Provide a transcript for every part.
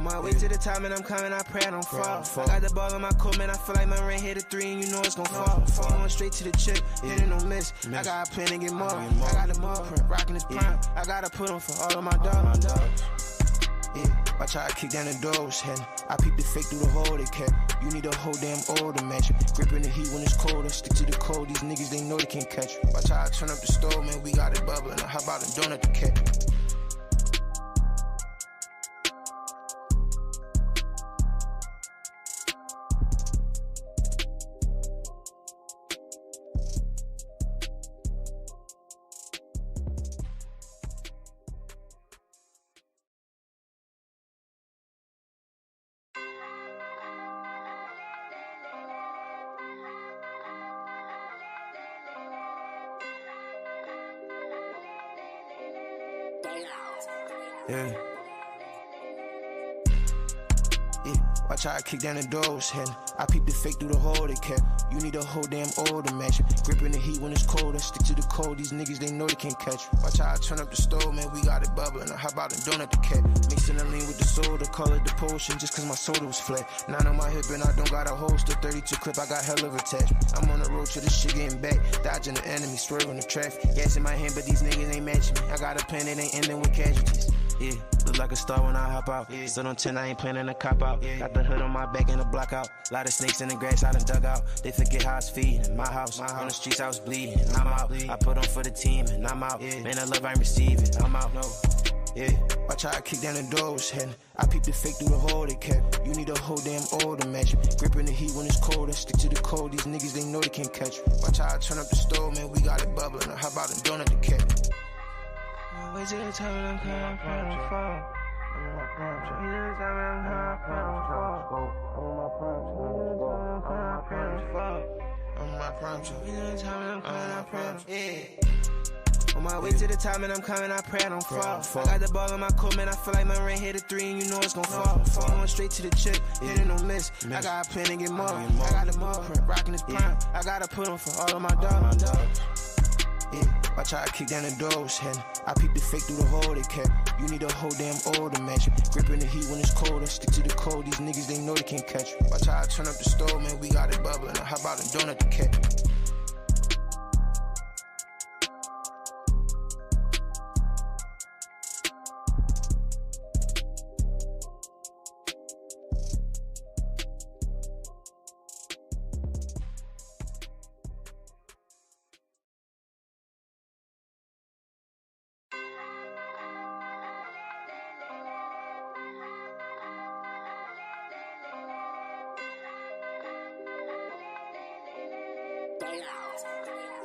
On my way to the top and I'm coming, I pray I don't fall. I got the ball on my coat, man, I feel like my rain hit a 3 and you know it's gon' fall. Falling straight to the chip, hitting no miss. I got a plan to get more. I got the more, rocking this prime. I gotta put on for all of my dogs. Yeah, watch how I kick down the doors, hen. I peep the fake through the hole they kept. You need a whole damn oil to match. Gripping the heat when it's cold, I stick to the cold. These niggas, they know they can't catch. Watch how I turn up the stove, man, we got it bubbling. How about a donut to catch? Yeah. Watch how I kick down the doors, hen. I peep the fake through the hole they kept. You need a whole damn oil to match. Gripping the heat when it's cold, I stick to the cold. These niggas, they know they can't catch. Watch how I turn up the stove, man, we got it bubbling. How about a donut to catch? Mixing the lean with the soda, call it the potion, just cause my soda was flat. 9 on my hip and I don't got a holster. 32 clip, I got hell of attachment. I'm on the road to this shit getting back. Dodging the enemy, swerving the traffic. Gas in my hand, but these niggas ain't matching me. I got a plan that ain't ending with casualties. Yeah, look like a star when I hop out. Yeah. Still on 10, I ain't planning to cop out. Yeah. Got the hood on my back and the block out. Lot of snakes in the grass I done dug out. They forget how it's feeding. My house, on the streets I was bleeding. I'm out. I put on for the team and I'm out. Yeah. Man, the love I ain't receiving. I'm out. No. Yeah, watch how I kick down the doors, hen. I peep the fake through the hole they kept. You need a whole damn oil to match. Gripping the heat when it's cold, I stick to the cold. These niggas, they know they can't catch. Watch how I turn up the stove, man, we got it bubbling. How about a donut to catch? Wait till the time when I'm coming, I'm proud to fall. On my way to the top and I'm coming, I pray I don't fall. I got the ball on my coat, man, I feel like my rain hit a 3 and you know it's gon' fall. Falling straight to the chip, hitting no miss. I got a plan to get more. I got the more, rocking this prime. I gotta put on for all of my dogs. Yeah, watch how I kick down the doors, hen. I peep the fake through the hole they kept. You need a whole damn oil to match. Gripping the heat when it's cold, I stick to the cold. These niggas, they know they can't catch. Watch how I turn up the stove, man, we got it bubbling. How about a donut to catch?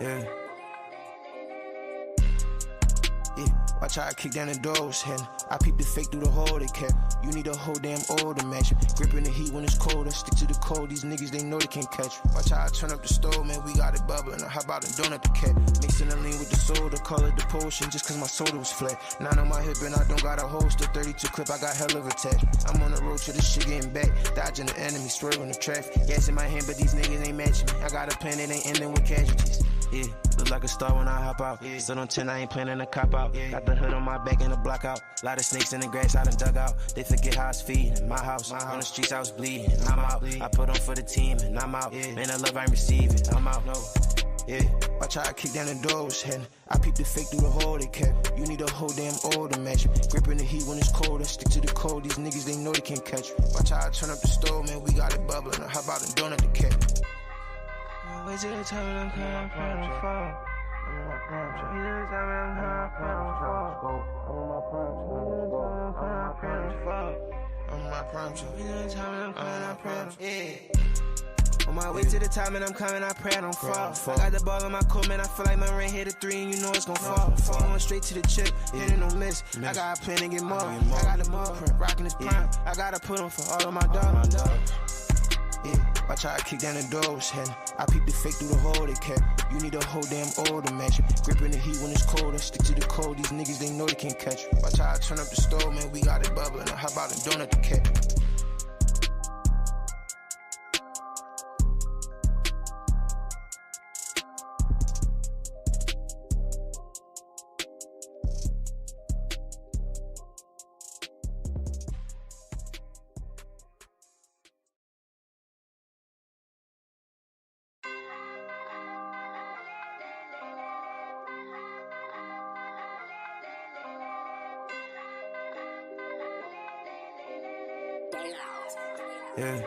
Yeah. Watch how I kick down the doors, hen. I peep the fake through the hole they kept. You need a whole damn oil to match. Gripping the heat when it's cold, I stick to the cold. These niggas, they know they can't catch. Watch how I turn up the stove, man, we got it bubbling. How about a donut to catch? Mixing the lean with the soda, call it the potion, just cause my soda was flat. 9 on my hip and I don't got a holster. 32 clip, I got hell of attachment. I'm on the road to this shit getting back. Dodging the enemy, swerving the traffic. Gas in my hand, but these niggas ain't matching me. I got a plan that ain't ending with casualties. Yeah, look like a star when I hop out. Yeah. Still on 10, I ain't planning to cop out. Yeah. Got the hood on my back and the block out. Lot of snakes in the grass I done dug out. They forget how it's feeding. My house, on the streets I was bleeding. I'm out. I put on for the team and I'm out. Yeah. Man, the love I ain't receiving. I'm out. No. Yeah, watch how I kick down the doors, hen. I peep the fake through the hole they kept. You need a whole damn oil to match. Gripping the heat when it's cold, I stick to the cold. These niggas, they know they can't catch. Watch how I turn up the stove, man, we got it bubbling. How about a donut to catch? Wait till the time when I'm coming, I'm proud to fall. On my way to the top and I'm coming, I pray I don't fall. I got the ball on my coat, man, I feel like my rain hit a 3 and you know it's gon' fall. Falling straight to the chip, hitting no miss. I got a plan to get more. I got the more, rocking this prime. I gotta put on for all of my dogs. Yeah, watch how I kick down the doors, hen. I peep the fake through the hole they kept. You need a whole damn oil to match. Gripping the heat when it's cold, I stick to the cold. These niggas, they know they can't catch. Watch how I turn up the stove, man, we got it bubbling. How about a donut to catch? Yeah.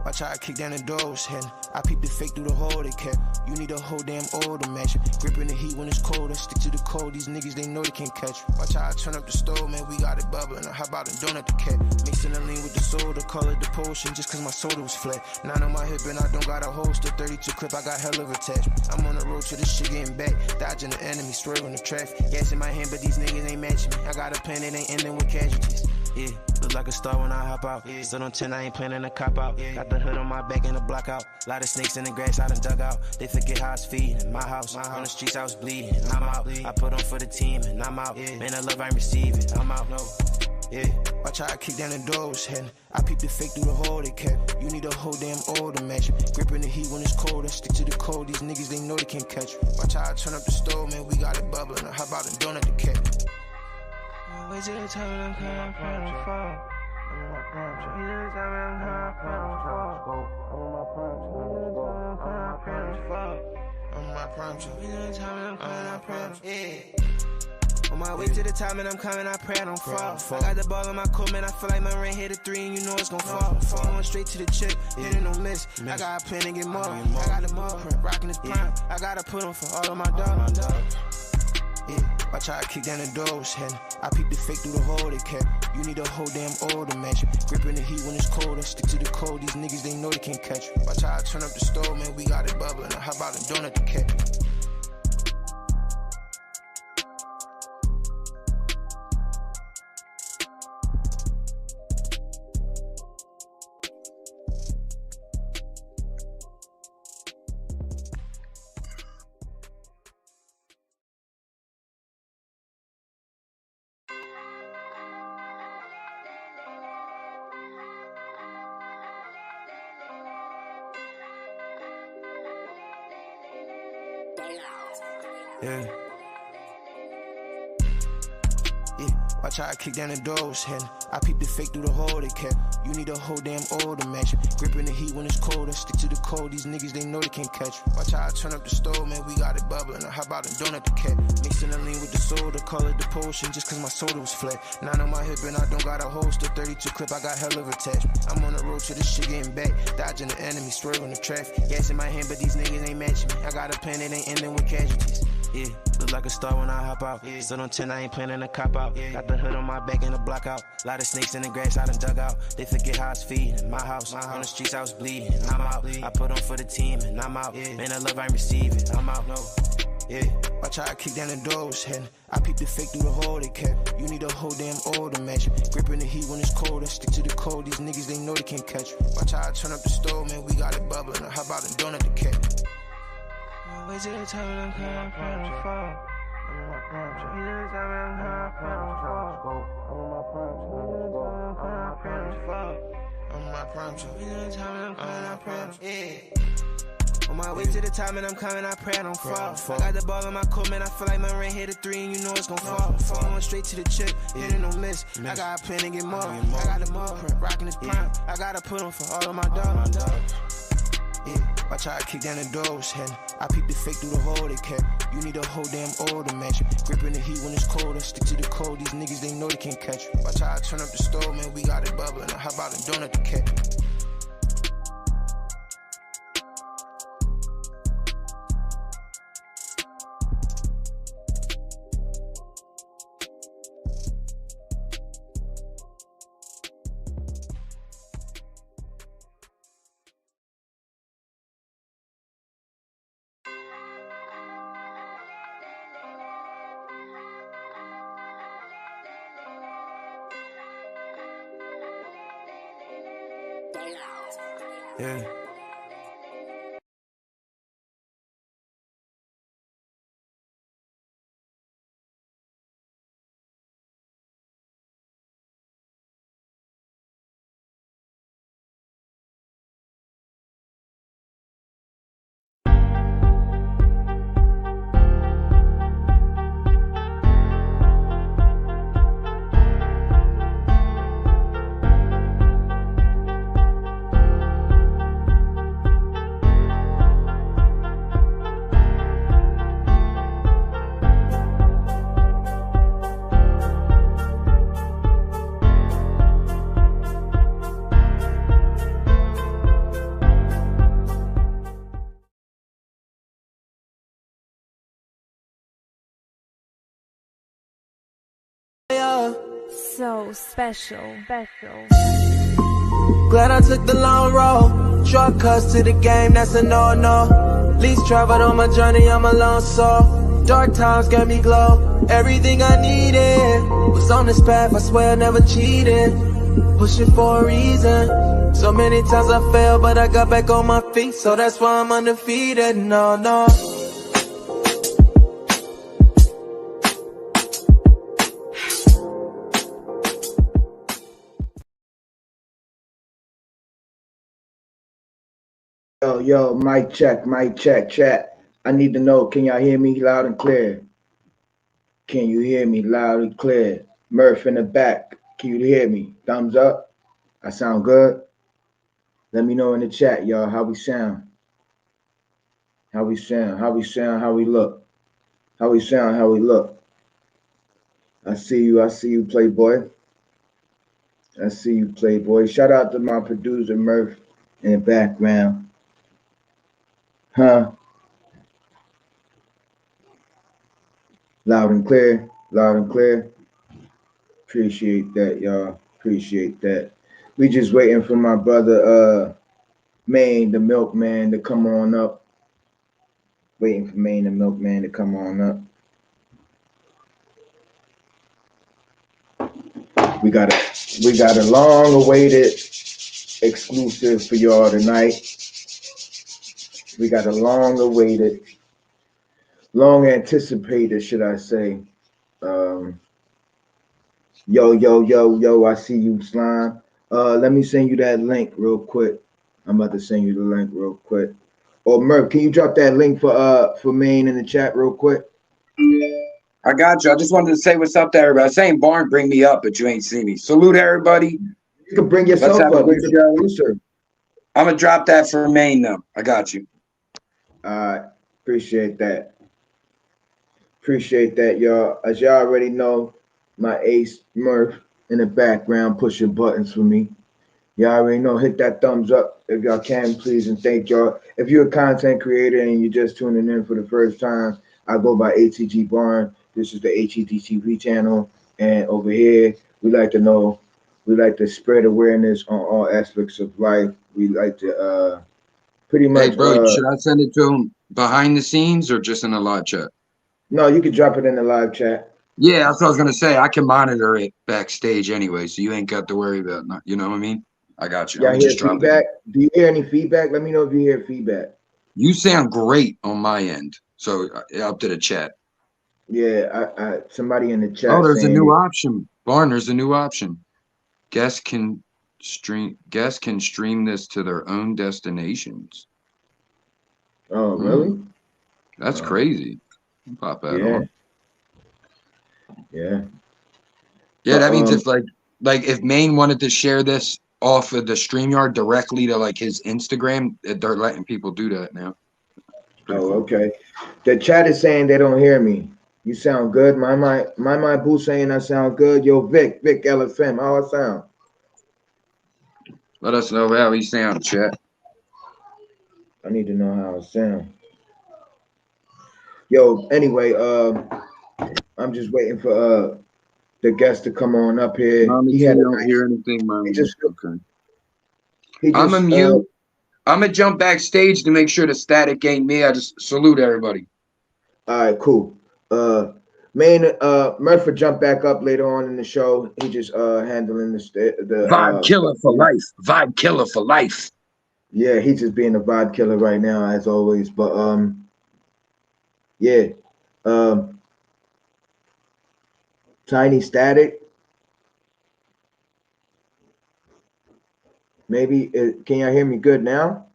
Watch how I kick down the doors, and I peep the fake through the hole they kept. You need a whole damn oil to match. Gripping the heat when it's cold, I stick to the code. These niggas, they know they can't catch. Watch how I turn up the stove, man, we got it bubbling. How about a donut the cat? Mixing the lean with the soda, call it the potion, just cause my soda was flat. 9 on my hip and I don't got a holster, 32 clip, I got hell of attachment. I'm on the road to this shit getting back, dodging the enemy, swerving the traffic. Gas in my hand, but these niggas ain't matching me. I got a pen, it ain't ending with casualties. Yeah, look like a star when I hop out. Still on 10, I ain't planning to cop out. Got the hood on my back and the block out. Lot of snakes in the grass, I done dug out. They forget how I was feeding. In my house, on the streets, I was bleeding. I'm out. I put on for the team and I'm out. Man, the love I receive it. I'm out. No. Yeah, watch how I kick down the doors, and I peep the fake through the hole they kept. You need a whole damn oil to match. Gripping the heat when it's cold, I stick to the code. These niggas, they know they can't catch. Watch how I turn up the stove, man, we got it bubbling. How about a donut the cat? Wait till the time when I'm coming, I'm proud to fall. I'm my prime, so you know the time when I'm coming, I'm proud to fall. I'm my prime, so you know the time when I'm coming, I'm proud to fall. I'm my prime, so you know the time when I'm coming, I'm proud to yeah. On my way to the top and I'm coming, I pray I don't fall. I got the ball in my coat, man, I feel like my rain hit a 3 and you know it's gon' fall. Falling straight to the chip, hitting no miss. I got a plan to get more. I got the more, rocking this prime. I gotta put on for all of my dogs. Yeah, watch how I kick down the doors, and I peep the fake through the hole they kept. You need a whole damn oil to match. Gripping the heat when it's cold, I stick to the code. These niggas, they know they can't catch. Watch how I turn up the stove, man, we got it bubbling. How about a donut the cat? Yeah. Watch how I kick down the doors, and I peep the fake through the hole they kept. You need a whole damn oil to match. Gripping the heat when it's cold, I stick to the code. These niggas, they know they can't catch. Watch how I turn up the stove, man, we got it bubbling. How about a donut the cat? Mixing the lean with the soda, call it the potion, just cause my soda was flat. 9 on my hip and I don't got a holster, 32 clip, I got hell of attachment. I'm on the road to this shit getting back, dodging the enemy, swerving the traffic. Gas in my hand, but these niggas ain't matching me. I got a pen, it ain't ending with casualties. Yeah, look like a star when I hop out. Still on 10, I ain't planning to cop out. Got the hood on my back and the block out. Lot of snakes in the grass, I done dug out. They forget how I was feeding. In my house, on the streets, I was bleeding. I'm out. I put on for the team and I'm out. Man, the love I receive it. I'm out. No. Yeah, watch how I kick down the doors, and I peep the fake through the hole they kept. You need a whole damn oil to match. Gripping the heat when it's cold, I stick to the code. These niggas, they know they can't catch. Watch how I turn up the stove, man, we got it bubbling. How about a donut the cat? Wait till the time when I'm coming, I'm proud to fall. I'm my prime, so you know the time when I'm coming, I'm proud to fall. I'm my prime, so you know the time when I'm coming, I'm proud to fall. I'm my prime, so you know the time when I'm coming, I'm proud to yeah. On my way to the top and I'm coming, I pray I don't fall. I got the ball in my coat, man, I feel like my rain hit a 3 and you know it's gon' fall. Falling straight to the chip, hitting no miss. I got a plan to get more. I got the more, rocking this prime. I gotta put on for all of my dogs. Yeah, watch how I kick down the doors, and I peep the fake through the hole they kept. You need a whole damn oil to match. Gripping the heat when it's cold, I stick to the code. These niggas, they know they can't catch. Watch how I turn up the stove, man, we got it bubbling. How about a donut the cat? Yeah. so special. Glad I took the long road. Shortcuts to the game, that's a no-no. Least traveled on my journey, I'm alone, so dark times gave me glow. Everything I needed was on this path, I swear I never cheated. Pushing for a reason. So many times I failed, but I got back on my feet, so that's why I'm undefeated. No. Yo, mic check, chat. I need to know, can y'all hear me loud and clear? Can you hear me loud and clear? Murph in the back, can you hear me? Thumbs up. I sound good? Let me know in the chat, y'all, how we sound. How we sound, how we look. How we sound, how we look. I see you, Playboy. I see you, Playboy. Shout out to my producer, Murph, in the background. Huh? Loud and clear, loud and clear. Appreciate that, y'all. Appreciate that. We just waiting for my brother, Maine Da Milkman, to come on up. Waiting for Maine Da Milkman to come on up. We got a long-awaited exclusive for y'all tonight. We got a long-awaited, long-anticipated, should I say? Yo, I see you, Slime. Let me send you that link real quick. I'm about to send you the link real quick. Or Murph, can you drop that link for Maine in the chat real quick? I got you. I just wanted to say what's up to everybody. I was saying, Barn, bring me up, but you ain't see me. Salute everybody. You can bring yourself Let's have up. a good show. I'm gonna drop that for Maine though. I got you. Appreciate that. Appreciate that, y'all. As y'all already know, my ace Murph in the background pushing buttons for me. Y'all already know, hit that thumbs up if y'all can, please, and thank y'all. If you're a content creator and you're just tuning in for the first time, I go by ATG Barn. This is the HEDTV channel, and over here, we like to spread awareness on all aspects of life. We like to pretty much. Hey, bro, should I send it to him behind the scenes or just in a live chat? No, you can drop it in the live chat. Yeah, that's what I was gonna say. I can monitor it backstage anyway, so you ain't got to worry about it. You know what I mean? I got you. Y'all I'm hear just dropping feedback? it. Do you hear any feedback? Let me know if you hear feedback. You sound great on my end. So up to the chat. Yeah, I somebody in the chat. Oh, there's a new it. option. Barn, there's a new option. Guests can stream this to their own destinations. Oh, really? That's crazy. Pop that on. Yeah. Yeah, that means if like if Maine wanted to share this off of the StreamYard directly to like his Instagram, they're letting people do that now. Cool. Okay. The chat is saying they don't hear me. You sound good. My boo saying I sound good. Yo, Vic LFM, how I sound? Let us know how he sound, chat. I need to know how I sound. Yo, anyway, I'm just waiting for the guest to come on up here. He don't hear anything, Mom. Okay. I'm a mute. I'm gonna jump backstage to make sure the static ain't me. I just salute everybody. All right, cool. Maine Murphy jump back up later on in the show. He just handling the vibe killer for life. Vibe killer for life. Yeah, he's just being a vibe killer right now, as always. But yeah. Tiny static. Maybe can y'all hear me good now?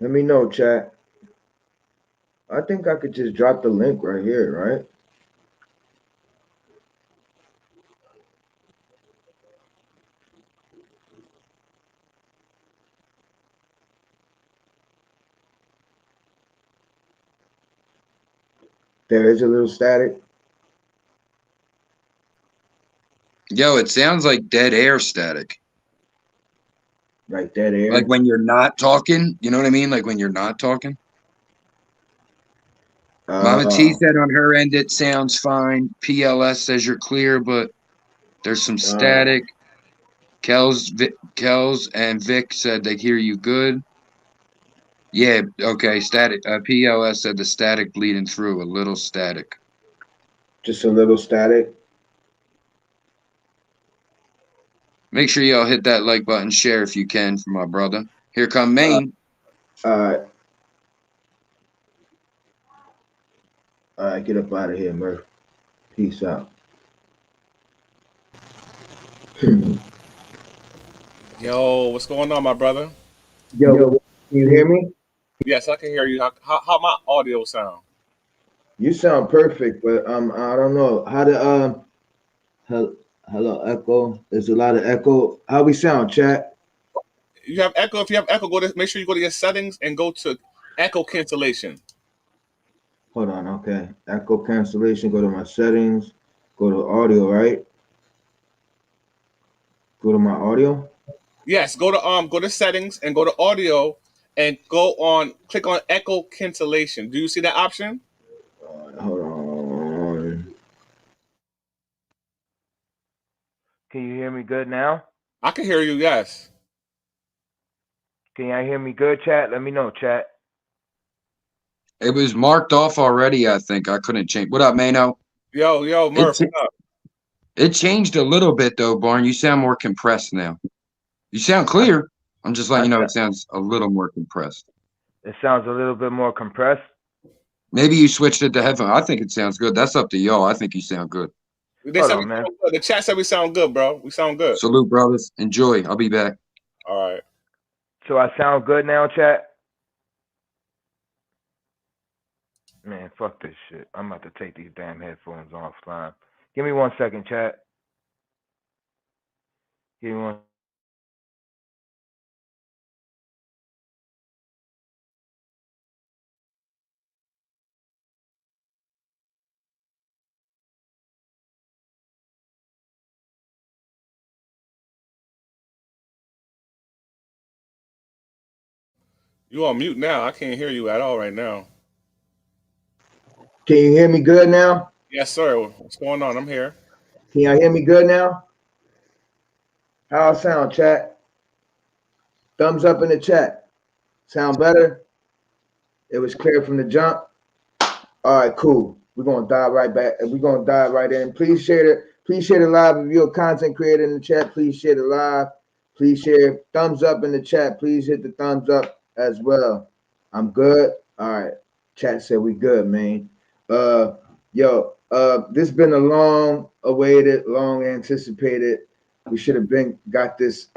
Let me know, chat. I think I could just drop the link right here, right? There is a little static. Yo, it sounds like dead air static. Like dead air? Like when you're not talking, you know what I mean? Like when you're not talking. T said on her end it sounds fine. PLS says you're clear, but there's some static. Kels and Vic said they hear you good. Yeah, okay. Static. PLS said the static bleeding through, a little static. Just a little static. Make sure y'all hit that like button, share if you can for my brother. Here come Maine. All right. All right, get up out of here, Murph. Peace out. Yo, what's going on, my brother? Yo, can you hear me? Yes, I can hear you. How my audio sound? You sound perfect, but I don't know how to hello echo. There's a lot of echo. How we sound, chat? You have echo. If you have echo, make sure you go to your settings and go to echo cancellation. Hold on, okay. Echo cancellation. Go to my settings. Go to audio, right? Go to my audio. Yes, go to settings and go to audio and click on echo cancellation. Do you see that option? Hold on. Can you hear me good now? I can hear you. Yes. Can y'all hear me good, chat? Let me know, chat. It was marked off already, I think. I couldn't change. What up, Mano? Yo, Murph, what up? It changed a little bit, though, Barn. You sound more compressed now. You sound clear. I'm just letting you know it sounds a little more compressed. It sounds a little bit more compressed. Maybe you switched it to headphone. I think it sounds good. That's up to y'all. I think you sound good. They said we sound good. The chat said we sound good, bro. We sound good. Salute, brothers. Enjoy. I'll be back. All right. So I sound good now, chat? Man, fuck this shit. I'm about to take these damn headphones offline. Give me 1 second, chat. Give me one. You on mute now. I can't hear you at all right now. Can you hear me good now? Yes, sir. What's going on? I'm here. Can y'all hear me good now? How I sound, chat? Thumbs up in the chat. Sound better? It was clear from the jump. All right, cool. We're gonna dive right back. We're gonna dive right in. Please share it. Please share the live. If you're a content creator in the chat, please share the live. Please share. Thumbs up in the chat. Please hit the thumbs up as well. I'm good. All right. Chat said we good, man. This been a long awaited, long anticipated. We should have got this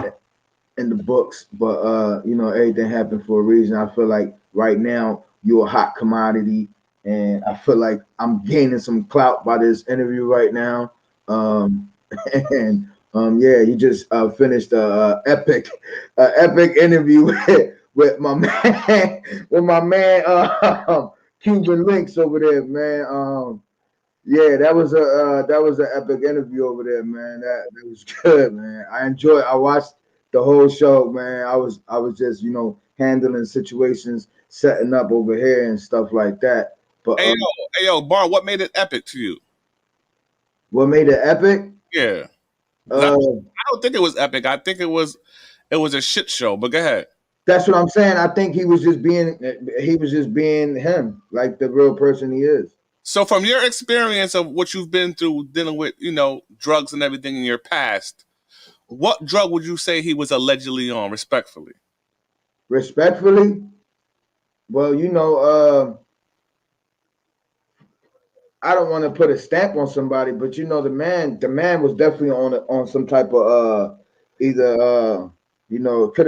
in the books, but everything happened for a reason. I feel like right now you're a hot commodity, and I feel like I'm gaining some clout by this interview right now. You just finished a epic interview with my man, Cuban Links over there, man. That was an epic interview over there, man. That was good, man. I watched the whole show, man. I was just handling situations, setting up over here and stuff like that. But hey yo, Bar, what made it epic to you? What made it epic? Yeah. I don't think it was epic. I think it was a shit show. But go ahead. That's what I'm saying. I think he was just being him, like the real person he is. So from your experience of what you've been through dealing with, drugs and everything in your past, what drug would you say he was allegedly on, respectfully? Respectfully? Well, I don't want to put a stamp on somebody, but the man was definitely on some type of it could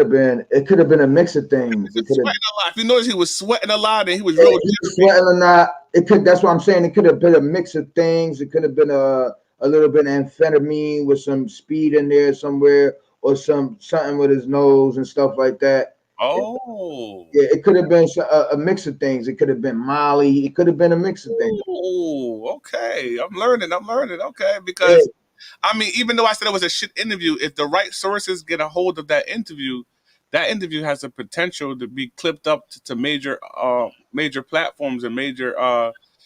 have been a mix of things. It could have. If you notice, he was sweating a lot, and he was real. He was sweating a lot. That's what I'm saying. It could have been a mix of things. It could have been a little bit of amphetamine with some speed in there somewhere, or something with his nose and stuff like that. Oh, it could have been a mix of things. It could have been Molly. It could have been a mix of things. Oh, okay. I'm learning. Okay, because I mean, even though I said it was a shit interview, if the right sources get a hold of that interview has the potential to be clipped up to major platforms and major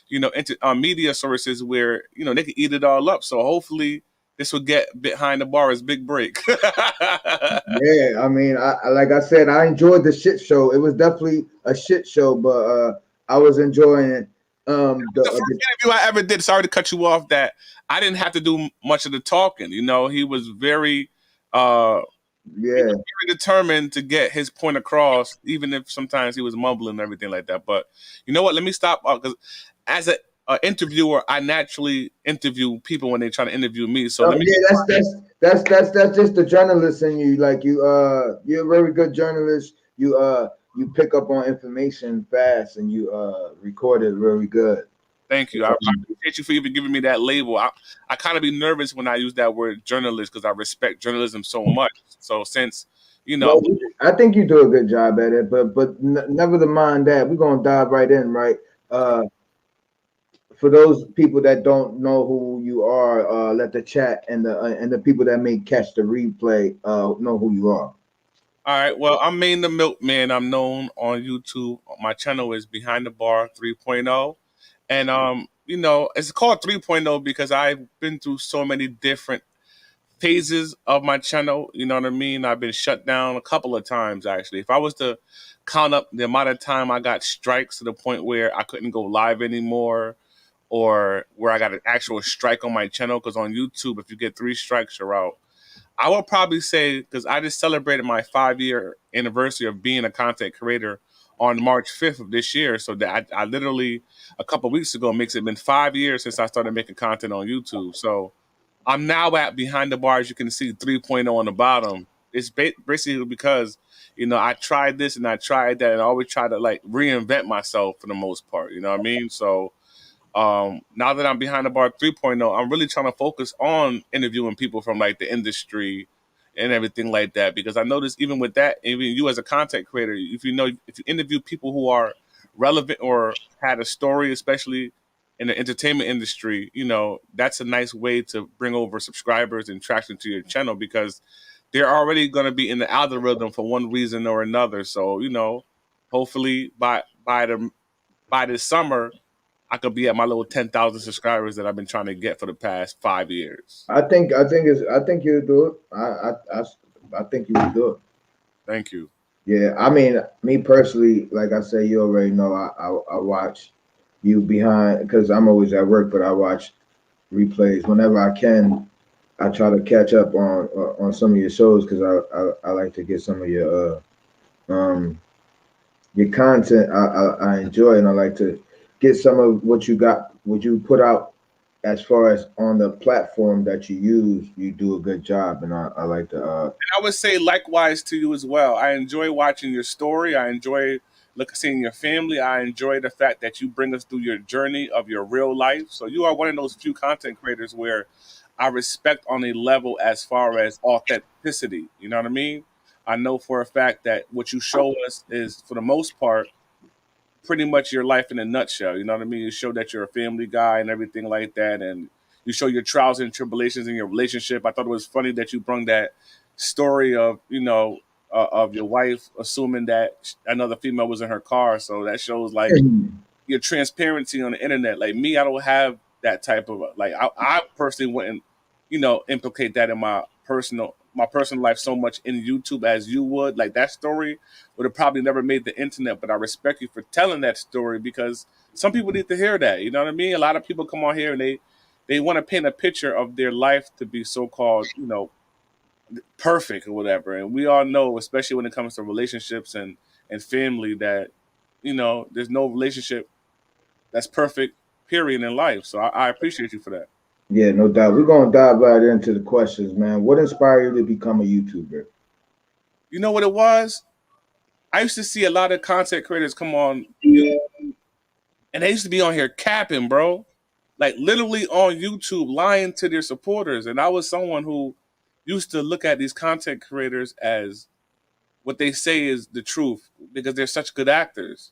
media sources where they could eat it all up. So hopefully this will get behind the bar as big break. Yeah, I mean, like I said, I enjoyed the shit show. It was definitely a shit show, but I was enjoying it. The first interview I ever did. Sorry to cut you off. That I didn't have to do much of the talking. He was very, yeah, very determined to get his point across, even if sometimes he was mumbling and everything like that. But you know what? Let me stop because as a interviewer, I naturally interview people when they try to interview me. So let me. yeah, that's just the journalist in you. Like you're a very good journalist. You pick up on information fast and you record it very good. Thank you. I appreciate you for even giving me that label. I kind of be nervous when I use that word journalist because I respect journalism so much. So since Well, I think you do a good job at it, but never mind that. We're gonna dive right in, right? For those people that don't know who you are, let the chat and the people that may catch the replay know who you are. All right. Well, I'm Maine Da Milkman. I'm known on YouTube. My channel is Behind the Bar 3.0. And it's called 3.0 because I've been through so many different phases of my channel. You know what I mean? I've been shut down a couple of times actually. If I was to count up the amount of time I got strikes to the point where I couldn't go live anymore, or where I got an actual strike on my channel, because on YouTube, if you get 3 strikes, you're out. I would probably say, because I just celebrated my 5-year anniversary of being a content creator on March 5th of this year. So that I literally, a couple of weeks ago, makes it been 5 years since I started making content on YouTube. So I'm now at Behind the Bar, as you can see, 3.0 on the bottom. It's basically because, I tried this and I tried that, and I always try to like reinvent myself for the most part. You know what I mean? So now that I'm Behind the Bar 3.0, I'm really trying to focus on interviewing people from like the industry and everything like that, because I noticed even with that, even you as a content creator, if you interview people who are relevant or had a story, especially in the entertainment industry, that's a nice way to bring over subscribers and traction to your channel, because they're already going to be in the algorithm for one reason or another. So hopefully by this summer, I could be at my little 10,000 subscribers that I've been trying to get for the past 5 years. I think you'll do it. I think you will do it. Thank you. Yeah, I mean, me personally, like I say, you already know. I watch you behind because I'm always at work, but I watch replays whenever I can. I try to catch up on some of your shows because I like to get some of your content. I enjoy, and I like to get some of what you put out as far as on the platform that you use. You do a good job, and I like to. And I would say likewise to you as well. I enjoy watching your story. I enjoy seeing your family. I enjoy the fact that you bring us through your journey of your real life. So you are one of those few content creators where I respect on a level as far as authenticity. You know what I mean? I know for a fact that what you show us is, for the most part, pretty much your life in a nutshell. You know what I mean? You show that you're a family guy and everything like that, and you show your trials and tribulations in your relationship. I thought it was funny that you brought that story of of your wife assuming that another female was in her car. So that shows like your transparency on the internet. Like me, I don't have that type of like. I personally wouldn't implicate that in my personal life so much in YouTube as you would. Like that story would have probably never made the internet, but I respect you for telling that story, because some people need to hear that. You know what I mean? A lot of people come on here and they want to paint a picture of their life to be so-called, perfect or whatever. And we all know, especially when it comes to relationships and family, that, there's no relationship that's perfect, period, in life. So I appreciate you for that. Yeah, no doubt. We're gonna dive right into the questions, man. What inspired you to become a YouTuber? You know what it was? I used to see a lot of content creators come on YouTube, and they used to be on here capping, bro. Like literally on YouTube, lying to their supporters. And I was someone who used to look at these content creators as what they say is the truth, because they're such good actors.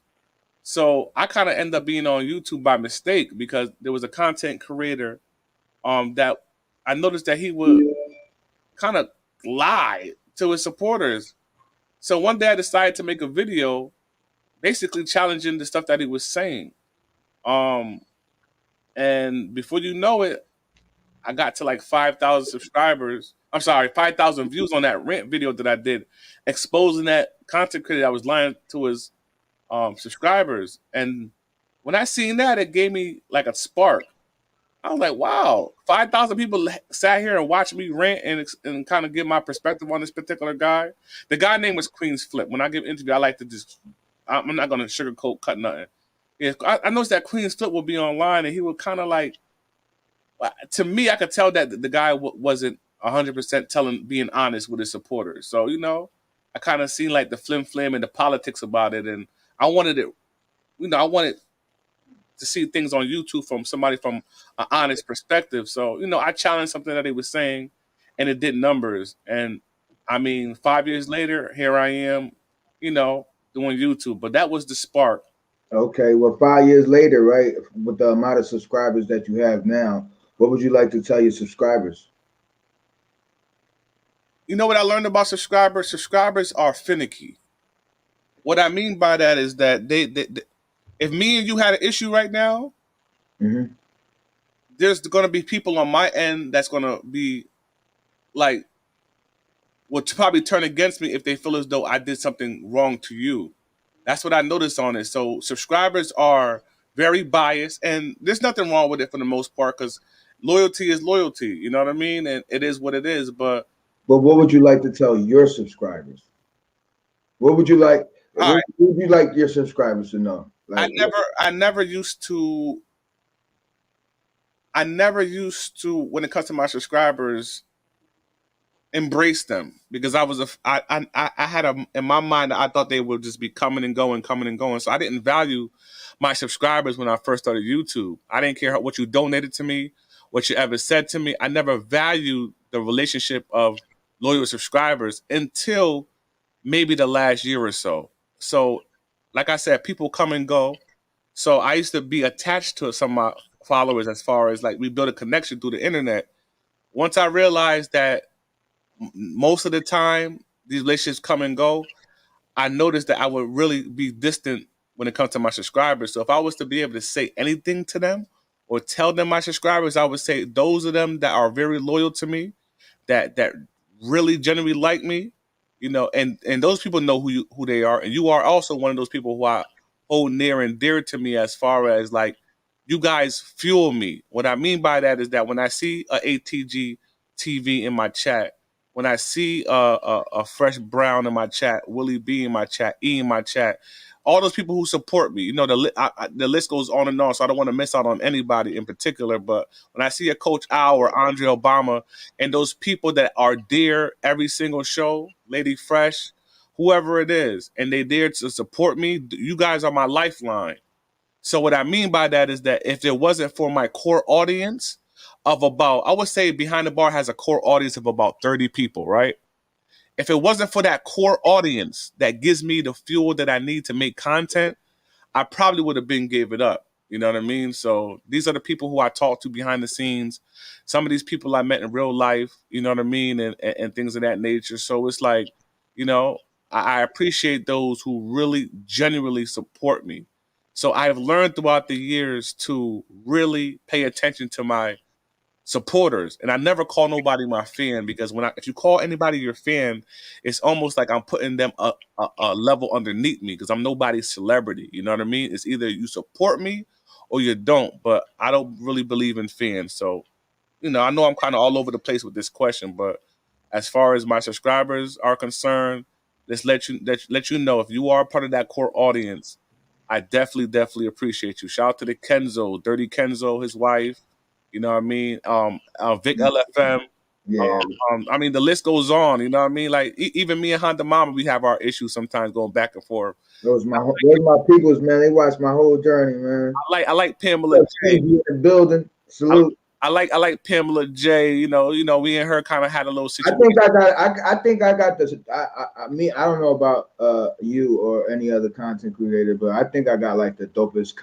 So I kind of end up being on YouTube by mistake, because there was a content creator that I noticed that he would kind of lie to his supporters. So one day I decided to make a video basically challenging the stuff that he was saying. And before you know it, I got to like 5,000 subscribers. I'm sorry, 5,000 views on that rant video that I did, exposing that content creator I was lying to his subscribers. And when I seen that, it gave me like a spark. I was like, wow, 5,000 people sat here and watched me rant and kind of give my perspective on this particular guy. The guy name was Queen's Flip. When I give an interview, I like to just, I'm not going to cut nothing. Yeah, I noticed that Queen's Flip would be online and he would kind of like, to me, I could tell that the guy wasn't 100% being honest with his supporters. So, I kind of seen like the flim and the politics about it. And I wanted it, I wanted to see things on YouTube from somebody from an honest perspective. So, I challenged something that he was saying and it did numbers. And I mean, 5 years later, here I am, doing YouTube. But that was the spark. Okay, well, 5 years later, right, with the amount of subscribers that you have now, what would you like to tell your subscribers? You know what I learned about subscribers? Subscribers are finicky. What I mean by that is that they if me and you had an issue right now, there's going to be people on my end that's going to be like, would probably turn against me if they feel as though I did something wrong to you. That's what I noticed on it. So subscribers are very biased, and there's nothing wrong with it for the most part because loyalty is loyalty. You know what I mean? And it is what it is. But what would you like to tell your subscribers? What would you like? What would you like your subscribers to know? Like, I never used to. When it comes to my subscribers, embrace them because I had in my mind I thought they would just be coming and going. So I didn't value my subscribers when I first started YouTube. I didn't care what you donated to me, what you ever said to me. I never valued the relationship of loyal subscribers until maybe the last year or so. So, like I said, people come and go. So I used to be attached to some of my followers as far as like we built a connection through the internet. Once I realized that most of the time these relationships come and go, I noticed that I would really be distant when it comes to my subscribers. So if I was to be able to say anything to them or tell them my subscribers, I would say those of them that are very loyal to me, that really genuinely like me, and those people know who they are. And you are also one of those people who I hold near and dear to me as far as like, you guys fuel me. What I mean by that is that when I see a ATG TV in my chat, when I see a Fresh Brown in my chat, Willie B in my chat, E in my chat, all those people who support me, the list goes on and on. So I don't want to miss out on anybody in particular. But when I see a Coach Al or Andre Obama and those people that are dear every single show, Lady Fresh, whoever it is, and they dare to support me, you guys are my lifeline. So what I mean by that is that if it wasn't for my core audience of about, I would say Behind the Bar has a core audience of about 30 people, right? If it wasn't for that core audience that gives me the fuel that I need to make content, I probably would have gave it up. You know what I mean? So these are the people who I talk to behind the scenes. Some of these people I met in real life, you know what I mean? And things of that nature. So it's like, I appreciate those who really genuinely support me. So I've learned throughout the years to really pay attention to my supporters, and I never call nobody my fan because if you call anybody your fan, it's almost like I'm putting them a level underneath me because I'm nobody's celebrity. You know what I mean? It's either you support me or you don't. But I don't really believe in fans. So I know I'm kind of all over the place with this question, but as far as my subscribers are concerned, let's let you know if you are part of that core audience. I definitely appreciate you. Shout out to the Kenzo, Dirty Kenzo, his wife. You know what I mean? Vic LFM. Yeah. I mean, the list goes on. You know what I mean? Like even me and Honda Mama, we have our issues sometimes going back and forth. Those my peoples, man. They watch my whole journey, man. I like Pamela J. In the building. Salute. I like Pamela J. You know, we and her kind of had a little situation. I think I got this. I don't know about you or any other content creator, but I think I got like the dopest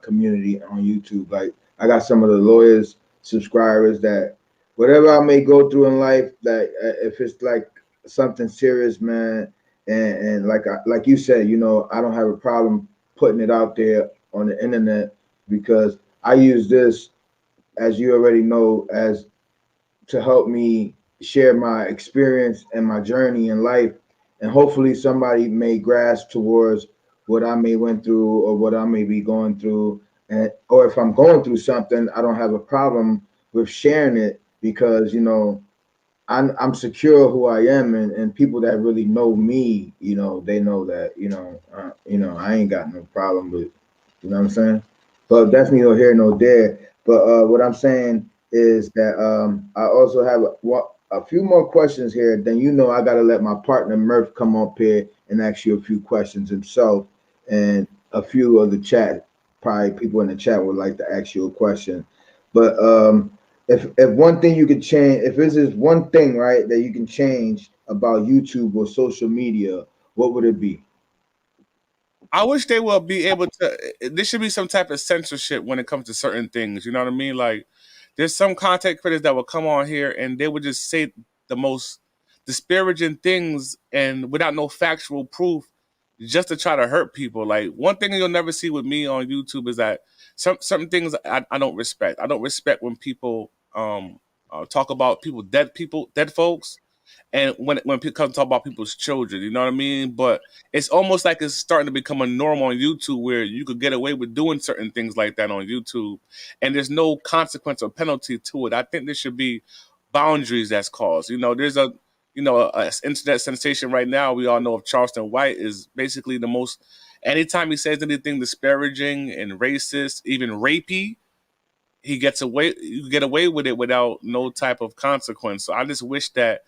community on YouTube. Like I got some of the lawyers subscribers that whatever I may go through in life, that if it's like something serious, man, and like you said, I don't have a problem putting it out there on the internet because I use this, as you already know, as to help me share my experience and my journey in life, and hopefully somebody may grasp towards what I may went through or what I may be going through, and or if I'm going through something, I don't have a problem with sharing it because I'm secure who I am, and people that really know me, they know that I ain't got no problem with, you know what I'm saying. But that's neither here nor there. But what I'm saying is that I also have a few more questions here. Then I got to let my partner Murph come up here and ask you a few questions himself, and a few of the chat, probably people in the chat would like to ask you a question. But if one thing you could change, if this is one thing, right, that you can change about YouTube or social media, what would it be? I wish they would be able to. There should be some type of censorship when it comes to certain things. You know what I mean? Like, there's some content creators that will come on here and they would just say the most disparaging things and without no factual proof, just to try to hurt people. Like, one thing you'll never see with me on YouTube is that certain things I don't respect. I don't respect when people talk about people, dead folks, and when people come talk about people's children, you know what I mean? But it's almost like it's starting to become a norm on YouTube where you could get away with doing certain things like that on YouTube, and there's no consequence or penalty to it. I think there should be boundaries that's caused. There's a internet sensation right now. We all know of Charleston White is basically the most. Anytime he says anything disparaging and racist, even rapey, he gets away. You get away with it without no type of consequence. So I just wish that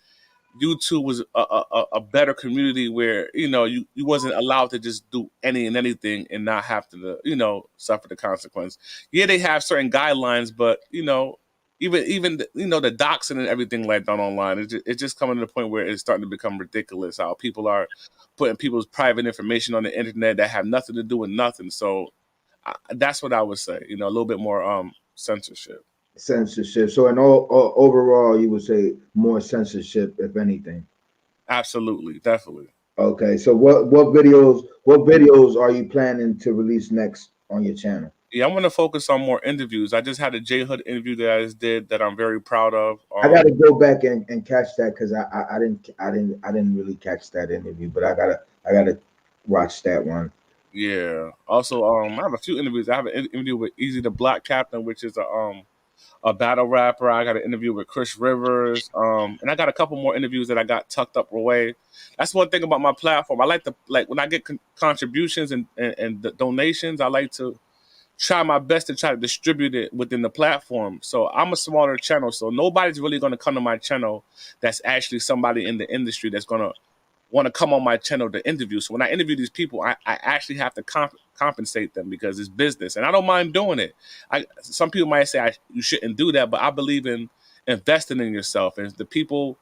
YouTube was a better community where you wasn't allowed to just do any and anything and not have to suffer the consequence. Yeah, they have certain guidelines, but even the doxing and everything like that online, it's just coming to the point where it's starting to become ridiculous how people are putting people's private information on the internet that have nothing to do with nothing. So that's what I would say. A little bit more censorship. Censorship. So in all overall, you would say more censorship, if anything. Absolutely, definitely. Okay. So what videos are you planning to release next on your channel? Yeah, I'm gonna focus on more interviews. I just had a J Hood interview that I just did that I'm very proud of. I got to go back and catch that because I didn't really catch that interview, but I gotta watch that one. Yeah. Also, I have a few interviews. I have an interview with Easy the Black Captain, which is a battle rapper. I got an interview with Chris Rivers. And I got a couple more interviews that I got tucked up away. That's one thing about my platform. I like to when I get contributions and the donations. I like to try my best to try to distribute it within the platform. So I'm a smaller channel, so nobody's really going to come to my channel that's actually somebody in the industry that's going to want to come on my channel to interview. So when I interview these people, I actually have to compensate them because it's business, and I don't mind doing it. Some people might say you shouldn't do that, but I believe in investing in yourself, and if the people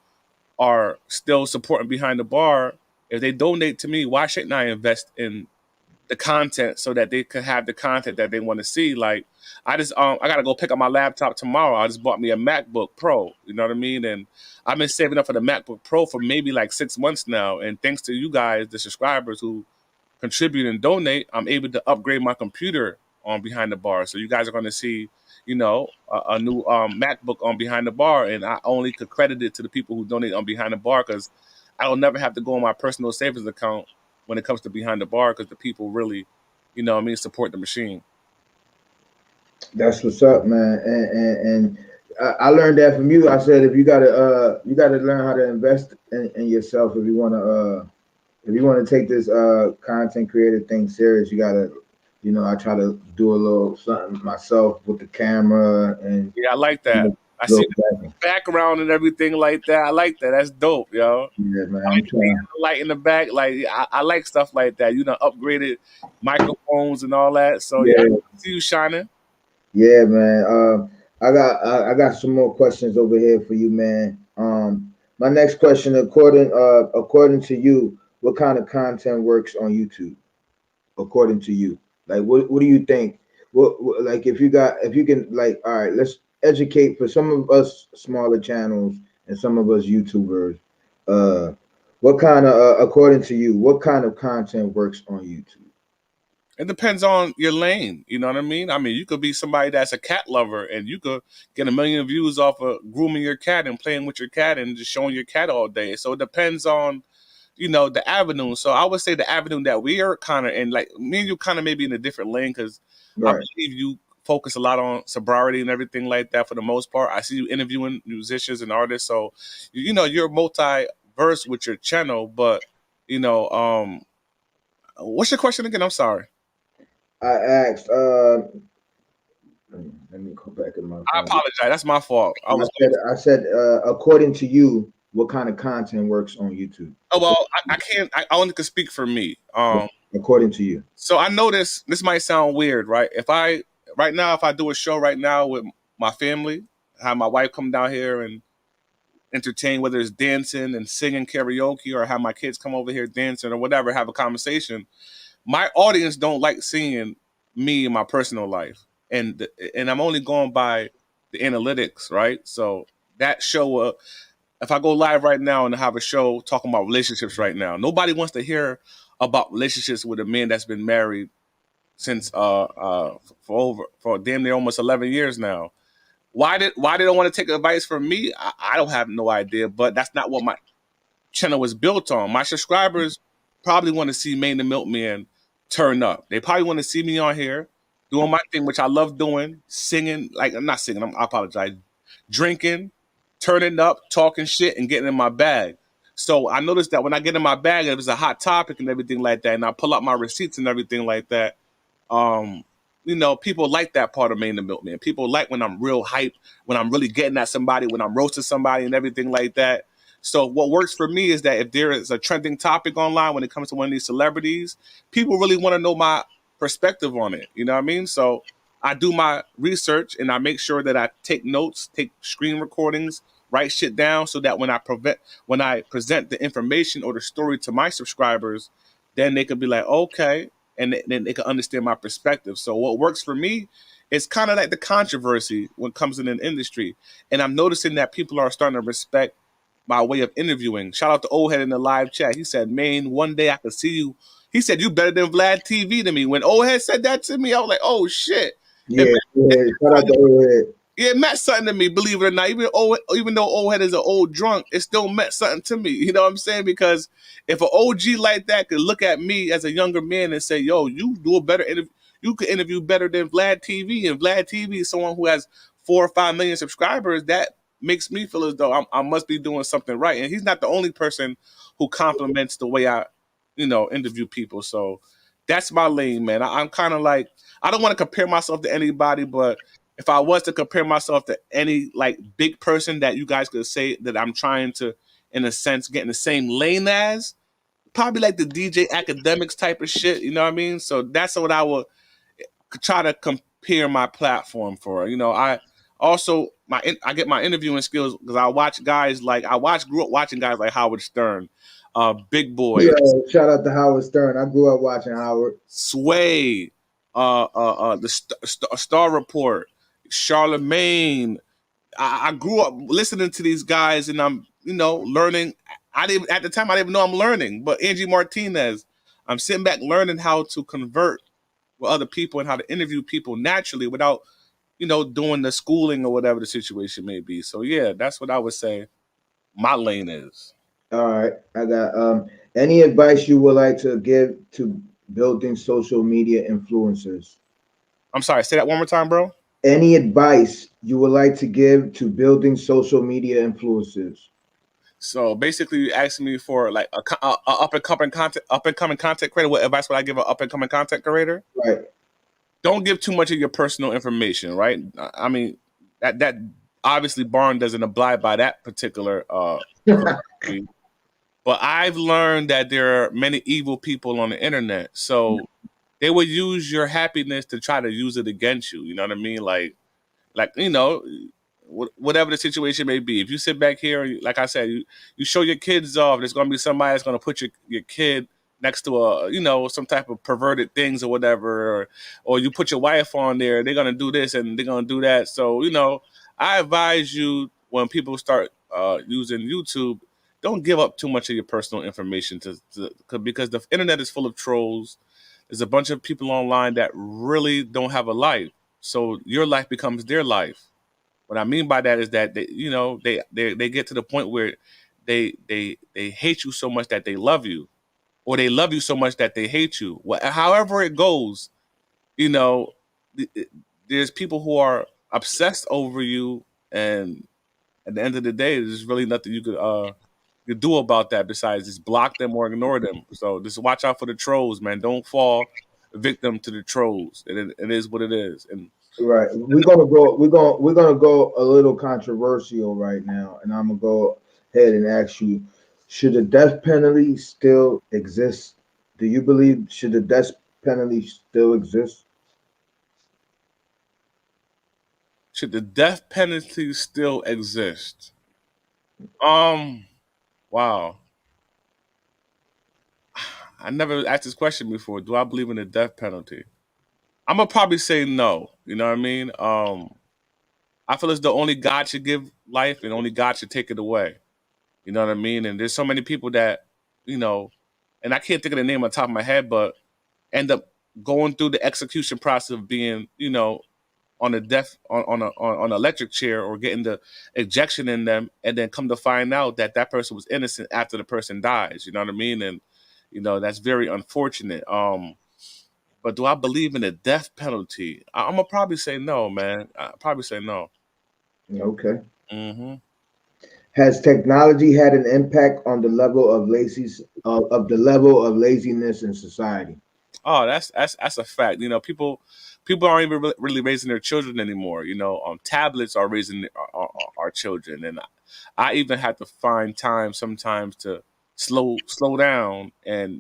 are still supporting behind the bar, if they donate to me, why shouldn't I invest in the content so that they could have the content that they want to see? Like, I gotta go pick up my laptop tomorrow. I just bought me a MacBook Pro, you know what I mean? And I've been saving up for the MacBook Pro for maybe like 6 months now. And thanks to you guys, the subscribers who contribute and donate, I'm able to upgrade my computer on Behind the Bar. So you guys are gonna see, a new MacBook on Behind the Bar, and I only could credit it to the people who donate on Behind the Bar because I will never have to go on my personal savings account when it comes to Behind the Bar because the people really, support the machine. That's what's up, man. And I learned that from you. I said if you gotta learn how to invest in yourself if you want to take this content creator thing serious, you gotta, I try to do a little something myself with the camera and Yeah, I like that. I see little the background and everything like that. I like that. That's dope, yo. yeah, man. I I'm like trying. the light in the back. Like I like stuff like that. Upgraded microphones and all that. So yeah, I Yeah, see you shining. yeah, man. I got some more questions over here for you, man. My next question, according to you, what kind of content works on YouTube? According to you, like what do you think? Like if you can, like, all right, let's educate for some of us smaller channels and some of us YouTubers. Uh, what kind of according to you, what kind of content works on YouTube? It depends on your lane. You know what I mean? I mean, you could be somebody that's a cat lover and you could get 1 million views off of grooming your cat and playing with your cat and just showing your cat all day. So it depends on, the avenue. So I would say the avenue that we are kind of in, like me and you kind of maybe in a different lane because I Right. believe you focus a lot on sobriety and everything like that for the most part. I see you interviewing musicians and artists. So, you're multi-verse with your channel, but, what's your question again? I'm sorry. I asked. Let me go back in my I phone. apologize. That's my fault. I said, according to you, what kind of content works on YouTube? Oh well, I can't. I only can speak for me. According to you. So I notice this might sound weird, right? If I do a show right now with my family, have my wife come down here and entertain, whether it's dancing and singing karaoke or have my kids come over here dancing or whatever, have a conversation. My audience don't like seeing me in my personal life, and I'm only going by the analytics, right? So that show, if I go live right now and have a show talking about relationships right now, nobody wants to hear about relationships with a man that's been married since for damn near almost 11 years now. Why they don't want to take advice from me? I don't have no idea, but that's not what my channel was built on. My subscribers probably want to see Maine Da Milkman turn up. They probably want to see me on here doing my thing, which I love doing, singing, like I'm not singing, I apologize, drinking, turning up, talking shit, and getting in my bag. So I noticed that when I get in my bag, if it's a hot topic and everything like that, and I pull out my receipts and everything like that, um, people like that part of Maine Da Milkman. People like when I'm real hype, when I'm really getting at somebody, when I'm roasting somebody and everything like that. So what works for me is that if there is a trending topic online when it comes to one of these celebrities, people really want to know my perspective on it. You know what I mean? So I do my research and I make sure that I take notes, take screen recordings, write shit down so that when I present the information or the story to my subscribers, then they could be like, okay, and then they can understand my perspective. So what works for me is kind of like the controversy when it comes in an industry. And I'm noticing that people are starting to respect my way of interviewing. Shout out to Old Head in the live chat. He said, "Maine, one day I could see you." He said, "You better than Vlad TV to me." When Old Head said that to me, I was like, "Oh shit!" Yeah, shout out to Old Head. Yeah, it meant something to me, believe it or not. Even though Old Head is an old drunk, it still meant something to me. You know what I'm saying? Because if an OG like that could look at me as a younger man and say, "Yo, you do a better interview. You could interview better than Vlad TV," and Vlad TV is someone who has 4 or 5 million subscribers, that makes me feel as though I must be doing something right. And he's not the only person who compliments the way I, interview people. So that's my lane, man. I'm kind of like, I don't want to compare myself to anybody, but if I was to compare myself to any like big person that you guys could say that I'm trying to, in a sense, get in the same lane as, probably like the DJ Academics type of shit. You know what I mean? So that's what I would try to compare my platform for. I also I get my interviewing skills because I watch guys like grew up watching guys like Howard Stern, Big Boy, Yeah, shout out to Howard Stern. I grew up watching Howard. Sway, the Star Report, Charlemagne. I grew up listening to these guys, and I'm learning. At the time I didn't even know I'm learning. But Angie Martinez, I'm sitting back learning how to convert with other people and how to interview people naturally without doing the schooling or whatever the situation may be. So yeah, that's what I would say my lane is. All right, I got any advice you would like to give to building social media influencers? I'm sorry, say that one more time, bro. Any advice you would like to give to building social media influencers? So basically, you asking me for like a up and coming content creator. What advice would I give an up and coming content creator? Right. Don't give too much of your personal information, right? I mean, that obviously Barn doesn't abide by that particular but I've learned that there are many evil people on the internet. So they will use your happiness to try to use it against you. You know what I mean? Like whatever the situation may be. If you sit back here, like I said, you show your kids off, there's going to be somebody that's going to put your kid next to some type of perverted things or whatever, or you put your wife on there, they're going to do this and they're going to do that. So, I advise you when people start using YouTube, don't give up too much of your personal information because the internet is full of trolls. there's a bunch of people online that really don't have a life. So your life becomes their life. What I mean by that is that they get to the point where they hate you so much that they love you, or they love you so much that they hate you. However it goes, you know, there's people who are obsessed over you, and at the end of the day, there's really nothing you could do about that besides just block them or ignore them. So just watch out for the trolls, man. Don't fall victim to the trolls. It is what it is. And Right. We're gonna go a little controversial right now, and I'm gonna go ahead and ask you: should the death penalty still exist? Do you believe should the death penalty still exist? should the death penalty still exist? Um, wow. I never asked this question before. Do I believe in the death penalty? I'm gonna probably say no. You know what I mean? I feel as though only God should give life and only God should take it away. You know what I mean? And there's so many people that, you know, and I can't think of the name on top of my head, but end up going through the execution process of being, on a death on an electric chair or getting the ejection in them, and then come to find out that that person was innocent after the person dies. You know what I mean? And that's very unfortunate. But do I believe in the death penalty? I'm gonna probably say no, man. I probably say no. Okay. Hmm. Has technology had an impact on the level of laziness in society? Oh, that's a fact. People aren't even really raising their children anymore. Tablets are raising our children, and I even have to find time sometimes to slow down and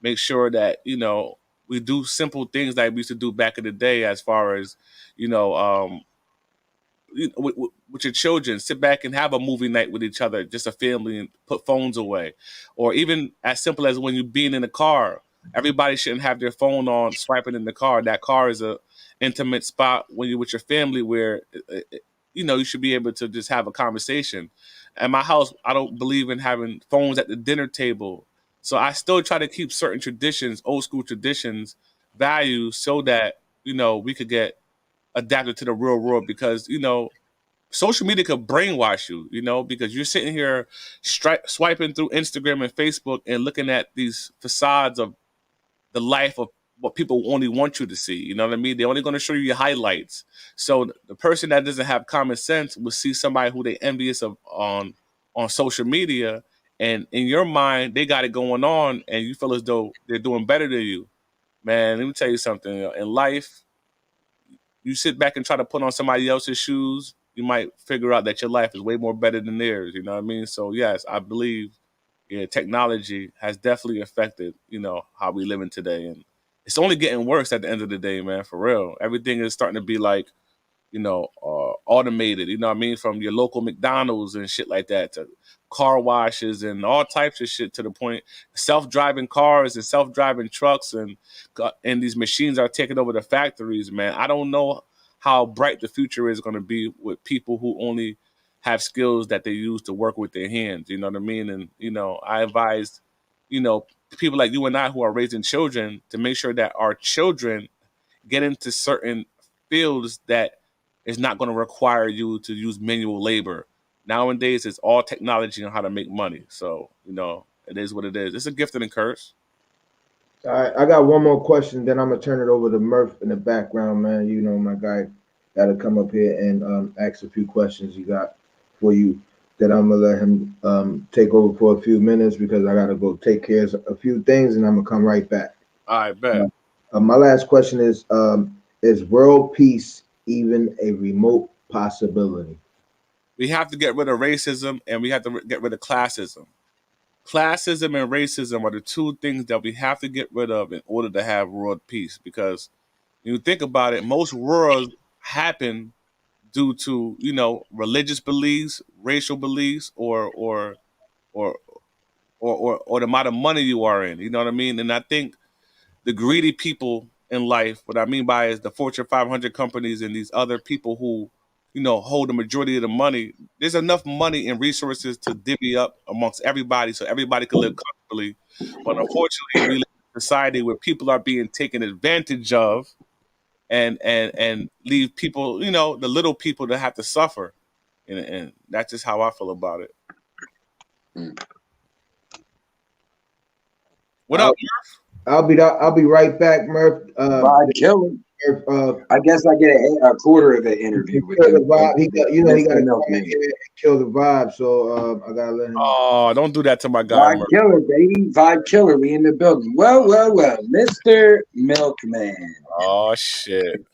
make sure that we do simple things like we used to do back in the day, as far as you know um, with your children, sit back and have a movie night with each other, just a family, and put phones away. Or even as simple as when you're being in the car, everybody shouldn't have their phone on swiping in the car. That car is a intimate spot when you're with your family, where you should be able to just have a conversation. At my house, I don't believe in having phones at the dinner table, so I still try to keep certain traditions, old school traditions, values, so that we could get adapted to the real world, because social media could brainwash you, because you're sitting here swiping through Instagram and Facebook and looking at these facades of the life of what people only want you to see. You know what I mean? They're only going to show you your highlights. So the person that doesn't have common sense will see somebody who they envious of on social media, and in your mind they got it going on, and you feel as though they're doing better than you. Man, let me tell you something. In life, you sit back and try to put on somebody else's shoes, you might figure out that your life is way more better than theirs. You know what I mean? So yes, I believe, yeah, technology has definitely affected, how we live in today, and it's only getting worse at the end of the day, man. For real, everything is starting to be like automated. You know what I mean? From your local McDonald's and shit like that to car washes and all types of shit, to the point self-driving cars and self-driving trucks, and these machines are taking over the factories, man. I don't know how bright the future is going to be with people who only have skills that they use to work with their hands. You know what I mean? And I advise, people like you and I who are raising children, to make sure that our children get into certain fields that is not going to require you to use manual labor. Nowadays, it's all technology on how to make money. So, it is what it is. It's a gift and a curse. All right, I got one more question, then I'm gonna turn it over to Murph in the background, man. You know, my guy got to come up here and ask a few questions he got for you. That I'm gonna let him take over for a few minutes because I gotta go take care of a few things, and I'm gonna come right back. I bet. My last question is world peace even a remote possibility? We have to get rid of racism, and we have to get rid of classism. Classism and racism are the two things that we have to get rid of in order to have world peace. Because when you think about it, most wars happen due to religious beliefs, racial beliefs, or or the amount of money you are in. You know what I mean? And I think the greedy people in life, what I mean by is the Fortune 500 companies and these other people who, hold the majority of the money. There's enough money and resources to divvy up amongst everybody so everybody can live comfortably. But unfortunately, we live society where people are being taken advantage of, and leave people, the little people to have to suffer, and that's just how I feel about it. What up, Murph? I'll be right back, Murph. Vibe killer. I guess I get a quarter of the interview with the vibe. He got to Milkman. kill the vibe. So I gotta let him. Oh, don't do that to my guy. Vibe Murph. killer, baby. Vibe killer. We in the building. Well, Mr. Milkman. Oh shit.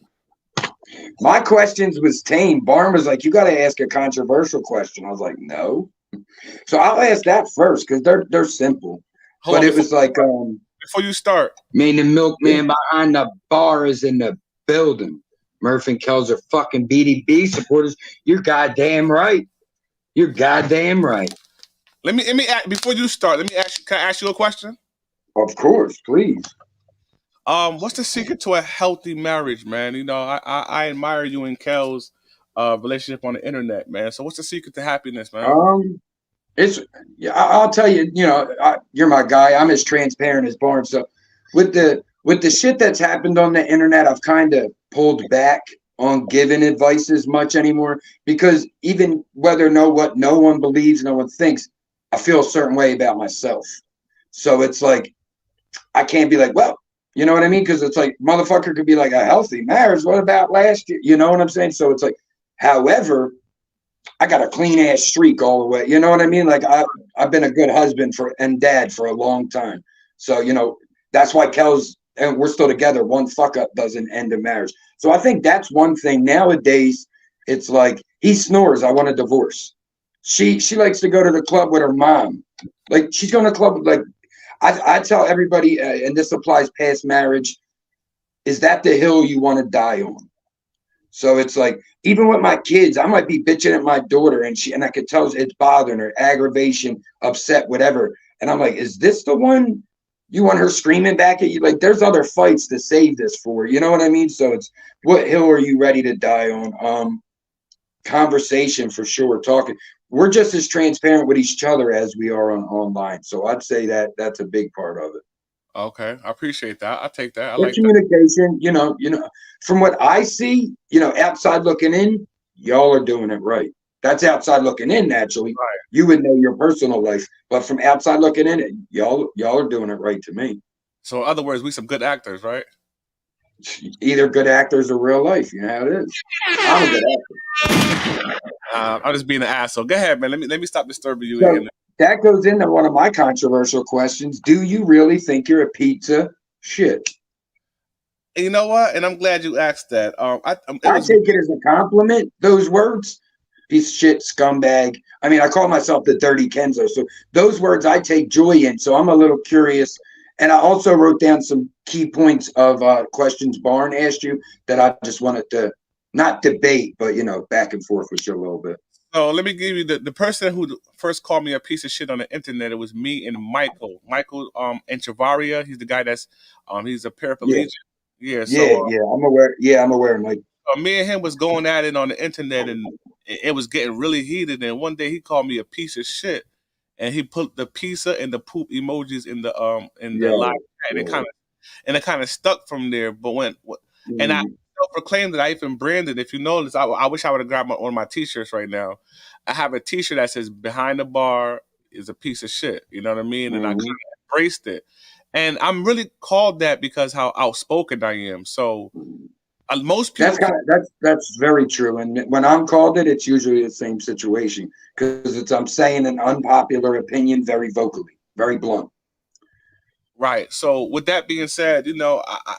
My questions was tame. Barn was like, "You got to ask a controversial question." I was like, "No." So I'll ask that first because they're simple. But it was like before you start, Maine Da Milkman behind the bar is in the building. Murph and Kells are fucking BDB supporters. You're goddamn right. You're goddamn right. Let me before you start. Can I ask you a question? Of course, please. What's the secret to a healthy marriage, man? I admire you and Kel's relationship on the internet, man. So what's the secret to happiness, man? I'll tell you. You're my guy. I'm as transparent as Barnes. So with the shit that's happened on the internet, I've kind of pulled back on giving advice as much anymore, because even whether what no one believes, no one thinks, I feel a certain way about myself. So it's like I can't be like, well, you know what I mean? Because it's like, motherfucker could be like, a healthy marriage, what about last year? You know what I'm saying? So it's like, however, I got a clean ass streak all the way. You know what I mean? Like I've been a good husband and dad for a long time. So, that's why Kel's, and we're still together. One fuck up doesn't end a marriage. So I think that's one thing. Nowadays, it's like he snores, I want a divorce. She likes to go to the club with her mom. Like she's going to club. Like I tell everybody, and this applies past marriage, is that the hill you want to die on? So it's like, even with my kids, I might be bitching at my daughter and I could tell it's bothering her, aggravation, upset, whatever. And I'm like, is this the one you want her screaming back at you? Like, there's other fights to save this for, you know what I mean? So it's, what hill are you ready to die on? Conversation for sure. Talking. We're just as transparent with each other as we are online. So I'd say that's a big part of it. Okay, I appreciate that. I take that. I like communication. That. From what I see, outside looking in, y'all are doing it right. That's outside looking in. Naturally, right. You would know your personal life, but from outside looking in, y'all are doing it right to me. So, in other words, we some good actors, right? Either good actors or real life. You know how it is. I'm a good actor. I'm just being an asshole. Go ahead, man. Let me stop disturbing you. So, that goes into one of my controversial questions. Do you really think you're a pizza shit? And you know what? And I'm glad you asked that. I take it as a compliment, those words. Piece of shit, scumbag. I mean, I call myself the dirty Kenzo. So those words I take joy in. So I'm a little curious. And I also wrote down some key points of questions Barn asked you that I just wanted to not debate, but, back and forth with you a little bit. So let me give you the person who first called me a piece of shit on the internet. It was me and Michael Enchivaria. He's the guy that's he's a paraplegic. Yeah. I'm aware. Yeah, I'm aware, Mike. Me and him was going at it on the internet, and it was getting really heated. And one day he called me a piece of shit, and he put the pizza and the poop emojis in the live chat, and it kind of stuck from there. But and I proclaimed that I even branded. If you notice, I wish I would have grabbed one of my T-shirts right now. I have a T-shirt that says "Behind the bar is a piece of shit." You know what I mean? And I kind of embraced it. And I'm really called that because how outspoken I am. So most people. That's very true. And when I'm called it, it's usually the same situation because I'm saying an unpopular opinion very vocally, very blunt. Right. So with that being said,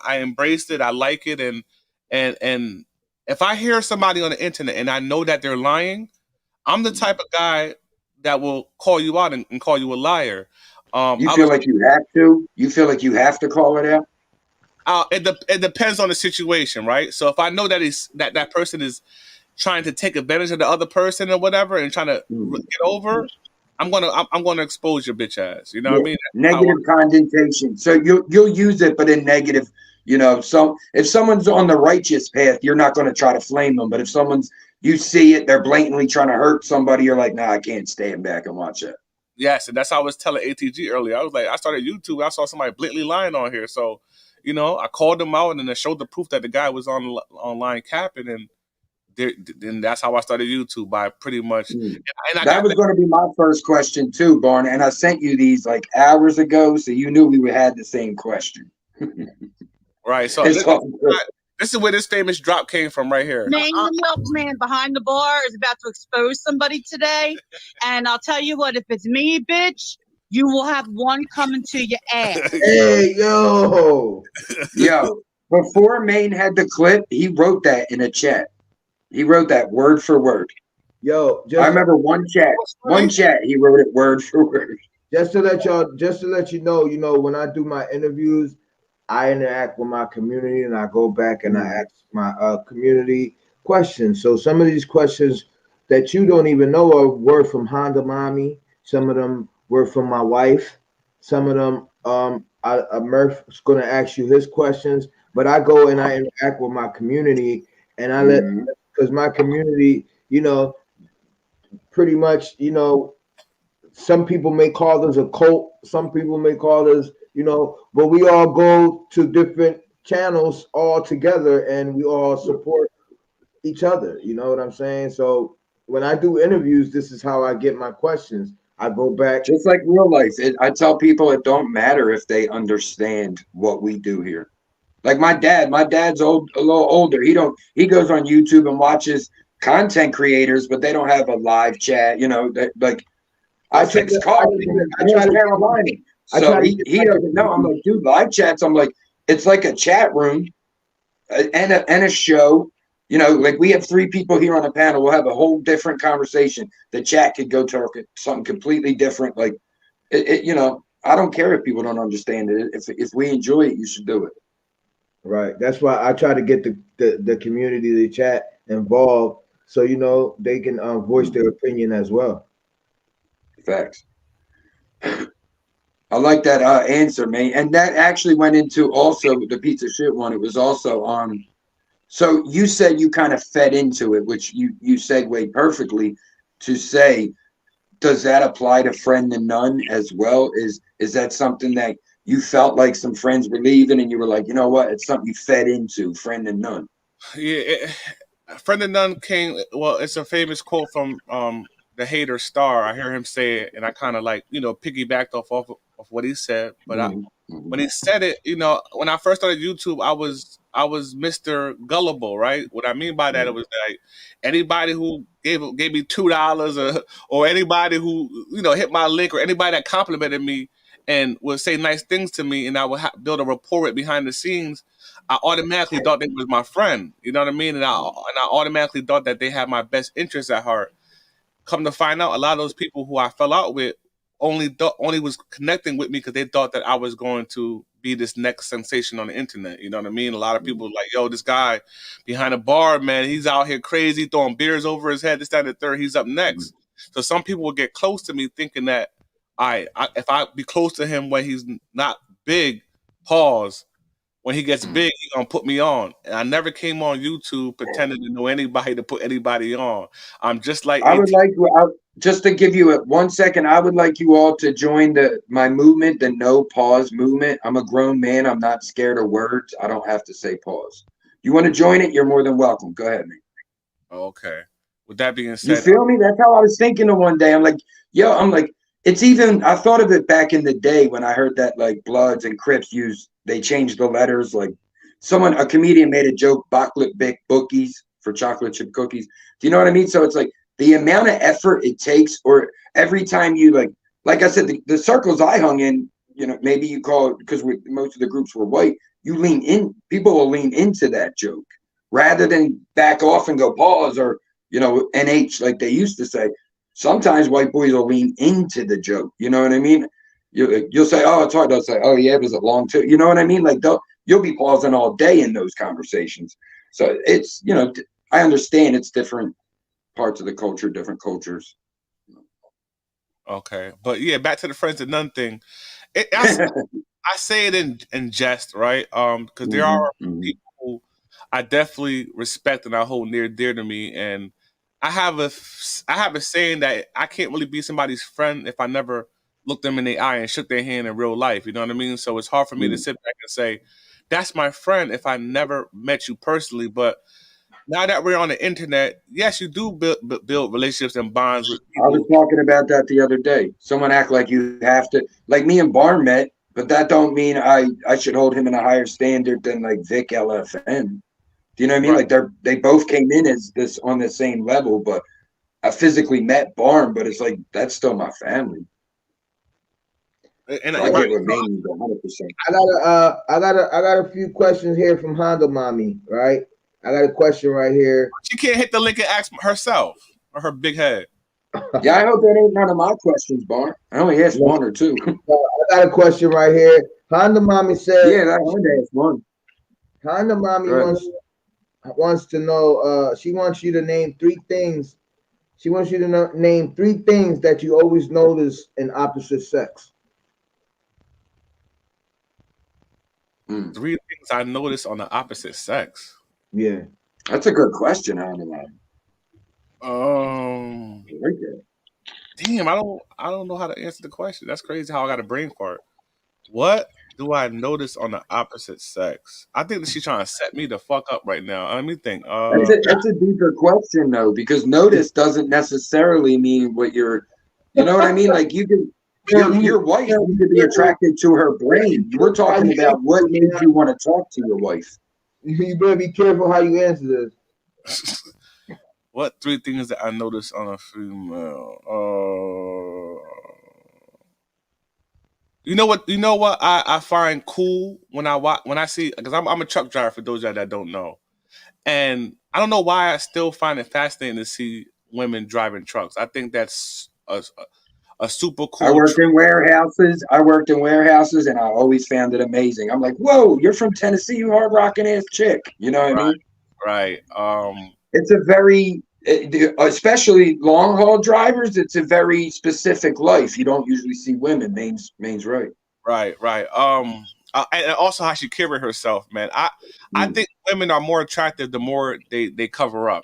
I embraced it. I like it, and if I hear somebody on the internet and I know that they're lying, I'm the type of guy that will call you out and call you a liar. You feel like you have to? You feel like you have to call it out? It depends on the situation, right? So if I know that that person is trying to take advantage of the other person or whatever and trying to get over, I'm gonna expose your bitch ass. You know what I mean? Negative connotation. So you'll use it, but in negative. So if someone's on the righteous path, you're not going to try to flame them. But if you see it, they're blatantly trying to hurt somebody, you're like, nah, I can't stand back and watch it. Yes, and that's how I was telling ATG earlier. I was like, I started YouTube. I saw somebody blatantly lying on here, so I called them out and then I showed the proof that the guy was online capping, and then that's how I started YouTube by pretty much. And I That got was going to be my first question too, Barn. And I sent you these like hours ago, so you knew we had the same question. right. So It's all good. this is where this famous drop came from, right here. Maine Da Milkman behind the bar is about to expose somebody today. And I'll tell you what, if it's me, bitch, you will have one coming to your ass. Hey, yo. Yo, before Maine had the clip, he wrote that in a chat. He wrote that word for word. Yo, I remember one chat, he wrote it word for word. Just to let you know, when I do my interviews, I interact with my community and I go back and I ask my community questions. So some of these questions that you don't even know of were from Honda Mommy. Some of them were from my wife. Some of them, Murph's going to ask you his questions. But I go and I interact with my community, and I let, because my community, pretty much, some people may call us a cult. Some people may call us, but we all go to different channels all together and we all support each other. You know what I'm saying? So when I do interviews, this is how I get my questions. I go back. Just like real life. I tell people it don't matter if they understand what we do here. Like my dad's a little older. He goes on YouTube and watches content creators, but they don't have a live chat, I fix cars in North Carolina. So he doesn't know. I'm like, dude, live chats. I'm like, it's like a chat room and a show. Like we have 3 people here on a panel. We'll have a whole different conversation. The chat could go to something completely different. Like, I don't care if people don't understand it. If we enjoy it, you should do it. Right. That's why I try to get the community, the chat involved, so they can voice their opinion as well. Facts. I like that answer, man. And that actually went into also the piece of shit one. It was also on. So you said you kind of fed into it, which you segued perfectly to say, does that apply to Friend and None as well? Is that something that you felt like some friends were leaving and you were like, you know what? It's something you fed into, Friend and None. Yeah. Friend and None came. Well, it's a famous quote from the Hater Star. I hear him say it, and I kind of piggybacked off what he said. But when he said it, when I first started YouTube, I was Mr. Gullible, right? What I mean by that, it was like anybody who gave me $2 or anybody who hit my link or anybody that complimented me and would say nice things to me, and I would build a rapport with behind the scenes. I automatically thought they was my friend. You know what I mean? And I automatically thought that they had my best interests at heart. Come to find out, a lot of those people who I fell out with only was connecting with me because they thought that I was going to be this next sensation on the internet. You know what I mean? A lot of people were like, yo, this guy behind the bar, man, he's out here crazy, throwing beers over his head, this, that, and the third, he's up next. So some people will get close to me thinking that if I be close to him when he's not big, pause. When he gets big, he's going to put me on. And I never came on YouTube pretending to know anybody to put anybody on. I'm just like... I would like, just to give you 1 second, I would like you all to join my movement, the no pause movement. I'm a grown man. I'm not scared of words. I don't have to say pause. You want to join it? You're more than welcome. Go ahead, man. Okay. With that being said... You feel me? That's how I was thinking of one day. I'm like, it's even... I thought of it back in the day when I heard that like Bloods and Crips they changed the letters. Like a comedian made a joke, Chocolate Bic Bookies for chocolate chip cookies. Do you know what I mean? So it's like the amount of effort it takes, or every time you like I said, the circles I hung in, maybe you call it because most of the groups were white, you lean in, people will lean into that joke rather than back off and go pause or, NH like they used to say. Sometimes white boys will lean into the joke. You know what I mean? You'll say, oh, it's hard. They'll say, oh, yeah, was it long too? You know what I mean? Like you'll be pausing all day in those conversations. So it's, I understand it's different parts of the culture, different cultures. Okay. But yeah, back to the Friends and None thing. I say it in jest, right? Because there are people who I definitely respect and I hold near dear to me. And I have a saying that I can't really be somebody's friend if I never looked them in the eye and shook their hand in real life. You know what I mean? So it's hard for me to sit back and say that's my friend if I never met you personally. But now that we're on the internet, yes, you do build relationships and bonds with I was people. talking about that the other day. Someone act like you have to, like me and Barn met, but that don't mean I should hold him in a higher standard than like Vic LFN. Do you know what I mean? Right. Like they both came in as this on the same level, but I physically met Barn, but it's like that's still my family. And So I get what Maine's 100%. I got a few questions here from Honda Mommy, right? I got a question right here. she can't hit the link and ask herself or her big head. Yeah, I hope that ain't none of my questions, Barn. I only asked one or two. I got a question right here. Honda Mommy said. Yeah, I only asked one. Honda Mommy wants to know. She wants you to name three things. She wants you to name three things that you always notice in opposite sex. Three things I notice on the opposite sex. Yeah, that's a good question, Honda Mommy. Damn, I don't know how to answer the question. That's crazy how I got a brain fart. What do I notice on the opposite sex? I think that she's trying to set me the fuck up right now. Let me think. That's a deeper question though, because notice doesn't necessarily mean what you're. You know what I mean? Like you can. Your wife, you could be attracted to her brain. We're talking about what made you want to talk to your wife. You better be careful how you answer this. What three things that I notice on a female? You know what I find cool when I see, because I'm a truck driver for those of you that don't know, and I don't know why I still find it fascinating to see women driving trucks. I think that's a super cool. I worked in warehouses. And I always found it amazing. I'm like, whoa, you're from Tennessee, you hard rocking ass chick. You know what I mean? Right. It's a very, especially long haul drivers. It's a very specific life. You don't usually see women. Maine's right. Right. And also how she carry herself, man. I think women are more attractive the more they cover up.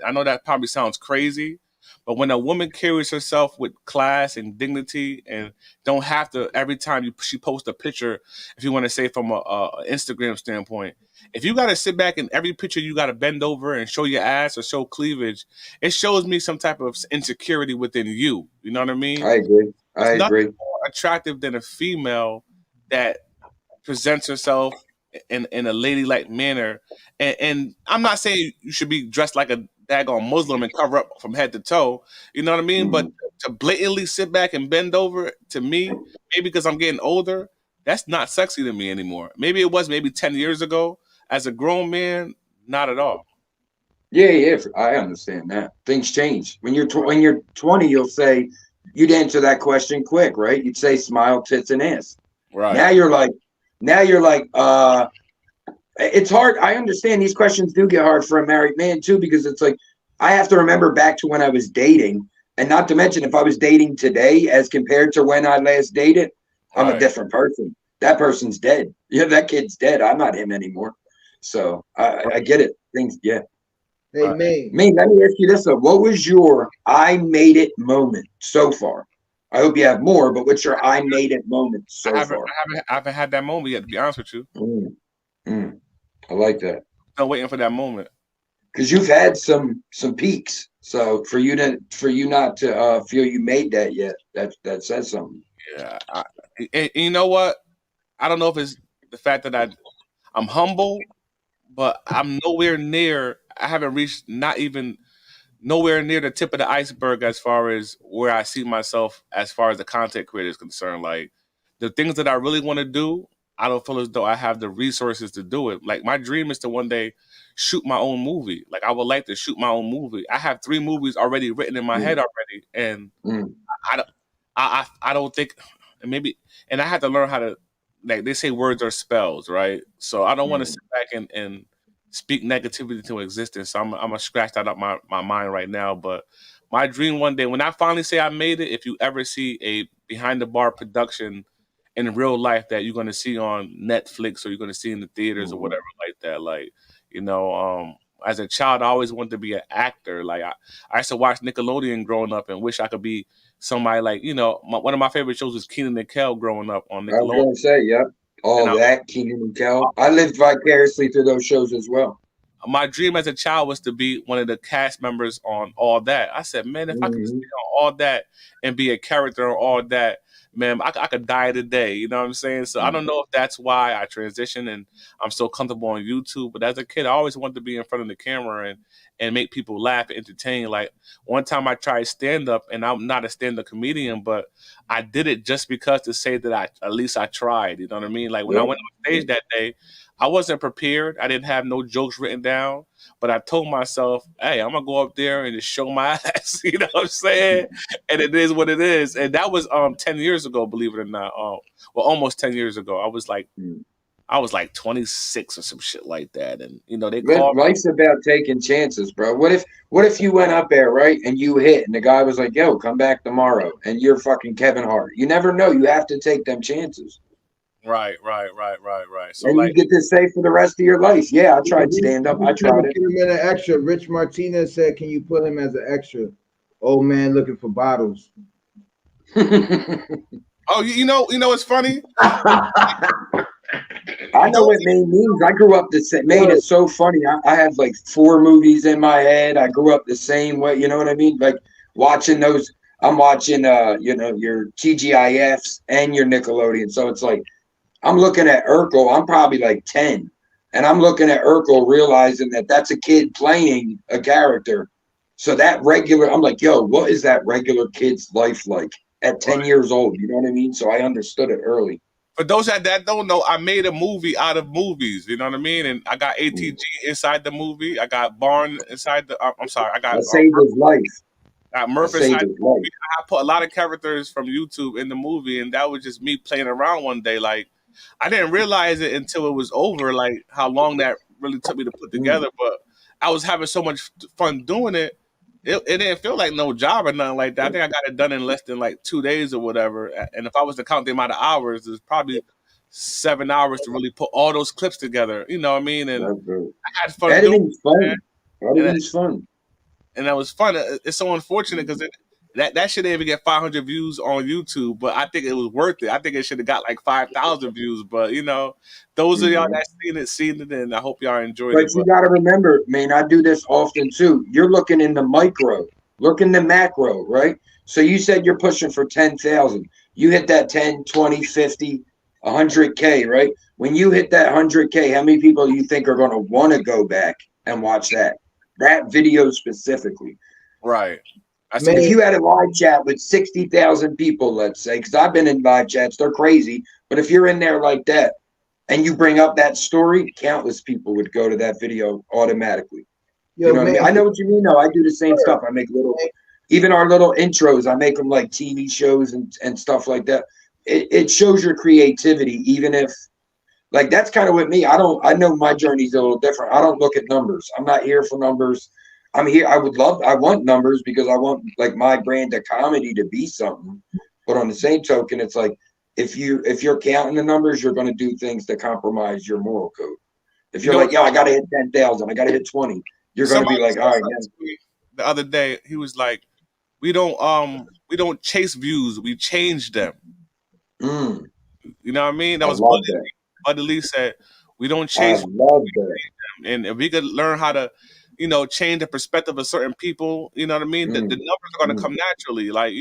I know that probably sounds crazy, but when a woman carries herself with class and dignity and don't have to every time she posts a picture, if you want to say from a Instagram standpoint, if you got to sit back and every picture you got to bend over and show your ass or show cleavage, it shows me some type of insecurity within you. You know what I mean? I agree. I agree. More attractive than a female that presents herself in a ladylike manner. And I'm not saying you should be dressed like a daggone Muslim and cover up from head to toe. You know what I mean? But to blatantly sit back and bend over, to me, maybe because I'm getting older, that's not sexy to me anymore. Maybe it was 10 years ago. As a grown man, not at all. Yeah, I understand that. Things change. When you're 20, you'll say, you'd answer that question quick, right? You'd say smile, tits, and ass. Right. Now you're like, it's hard. I understand these questions do get hard for a married man too, because it's like, I have to remember back to when I was dating, and not to mention if I was dating today as compared to when I last dated, I'm a different person. That person's dead. Yeah, that kid's dead. I'm not him anymore. So I get it. Things, yeah. Hey, Maine, let me ask you this though. What was your I made it moment so far? I hope you have more, but what's your I made it moment so far? I haven't had that moment yet, to be honest with you. I like that. I'm waiting for that moment. Because you've had some peaks. So for you not to feel you made that yet, that says something. Yeah. And you know what? I don't know if it's the fact that I'm humble, but I'm nowhere near. I haven't reached nowhere near the tip of the iceberg as far as where I see myself as far as the content creator is concerned. Like the things that I really want to do, I don't feel as though I have the resources to do it. Like my dream is to one day shoot my own movie. Like I would like to shoot my own movie. I have 3 movies already written in my head already, and I don't think and I have to learn how to, like they say words are spells, right? So I don't want to sit back and speak negativity to existence. So I'm gonna scratch that up my mind right now. But my dream one day, when I finally say I made it, if you ever see a behind the bar production in real life that you're gonna see on Netflix or you're gonna see in the theaters or whatever like that, like as a child, I always wanted to be an actor. Like I used to watch Nickelodeon growing up and wish I could be somebody like, one of my favorite shows was Keenan and Kel growing up on I was Nickelodeon. gonna say, yep. And All that, Keenan and Kel. I lived vicariously through those shows as well. my dream as a child was to be one of the cast members on All That. I said, man, if I could stay on All That and be a character on All That, man, I could die today. You know what I'm saying? So I don't know if that's why I transitioned and I'm so comfortable on YouTube. But as a kid, I always wanted to be in front of the camera and make people laugh and entertain. Like one time I tried stand up, and I'm not a stand up comedian, but I did it just because to say that at least I tried. You know what I mean? Like when I went on stage that day, I wasn't prepared. I didn't have no jokes written down, but I told myself, hey, I'm going to go up there and just show my ass. You know what I'm saying? And it is what it is. And that was 10 years ago, believe it or not. Well, almost 10 years ago. I was like 26 or some shit like that. And, they called me. Life's about taking chances, bro. What if you went up there, right, and you hit, and the guy was like, yo, come back tomorrow, and you're fucking Kevin Hart? You never know. You have to take them chances. Right. So and you get to say for the rest of your life, yeah, I tried stand up. I tried it. Put him in an extra. Rich Martinez said, can you put him as an extra? Old man looking for bottles. Oh, you know what's funny? I know what Maine means. I grew up the same. Maine is so funny. I had like 4 movies in my head. I grew up the same way. You know what I mean? Like watching those. I'm watching, your TGIFs and your Nickelodeon. So it's like, I'm looking at Urkel. I'm probably like 10. And I'm looking at Urkel realizing that that's a kid playing a character. So that I'm like, yo, what is that regular kid's life like at 10 years old? You know what I mean? So I understood it early. For those that don't know, I made a movie out of movies. You know what I mean? And I got ATG inside the movie. I got Barn inside the. I'm sorry, I got. Saved his life. Got Murph inside the movie. I put a lot of characters from YouTube in the movie, and that was just me playing around one day. Like I didn't realize it until it was over. Like how long that really took me to put together. But I was having so much fun doing it. It didn't feel like no job or nothing like that. I think I got it done in less than like 2 days or whatever. And if I was to count the amount of hours, it's probably 7 hours to really put all those clips together. You know what I mean? And I had fun. Editing's fun. Editing's fun. And that was fun. It's so unfortunate because that shit didn't even get 500 views on YouTube, but I think it was worth it. I think it should have got like 5,000 views. But those of y'all that seen it, and I hope y'all enjoyed it. But you got to remember, man, I do this often too. You're looking in the micro, look in the macro, right? So you said you're pushing for 10,000. You hit that 10, 20, 50, 100K, right? When you hit that 100K, how many people do you think are going to want to go back and watch that video specifically? Right. If you had a live chat with 60,000 people, let's say, because I've been in live chats, they're crazy. But if you're in there like that and you bring up that story, countless people would go to that video automatically. You know what I mean? I know what you mean. No, I do the same stuff. I make even our little intros, I make them like TV shows and stuff like that. It shows your creativity, even if, like, that's kind of with me. I know my journey's a little different. I don't look at numbers. I'm not here for numbers. I'm here. I want numbers because I want like my brand of comedy to be something. But on the same token, it's like if you're counting the numbers, you're going to do things that compromise your moral code. If you're like, yo, I got to hit 10,000, I got to hit 20, you're going to be like, all right. Man. The other day, he was like, we don't chase views, we change them. You know what I mean? That was Buddy Lee said, we don't chase. I love that. And if we could learn how to, change the perspective of certain people, you know what I mean? The numbers are going to come naturally. Like,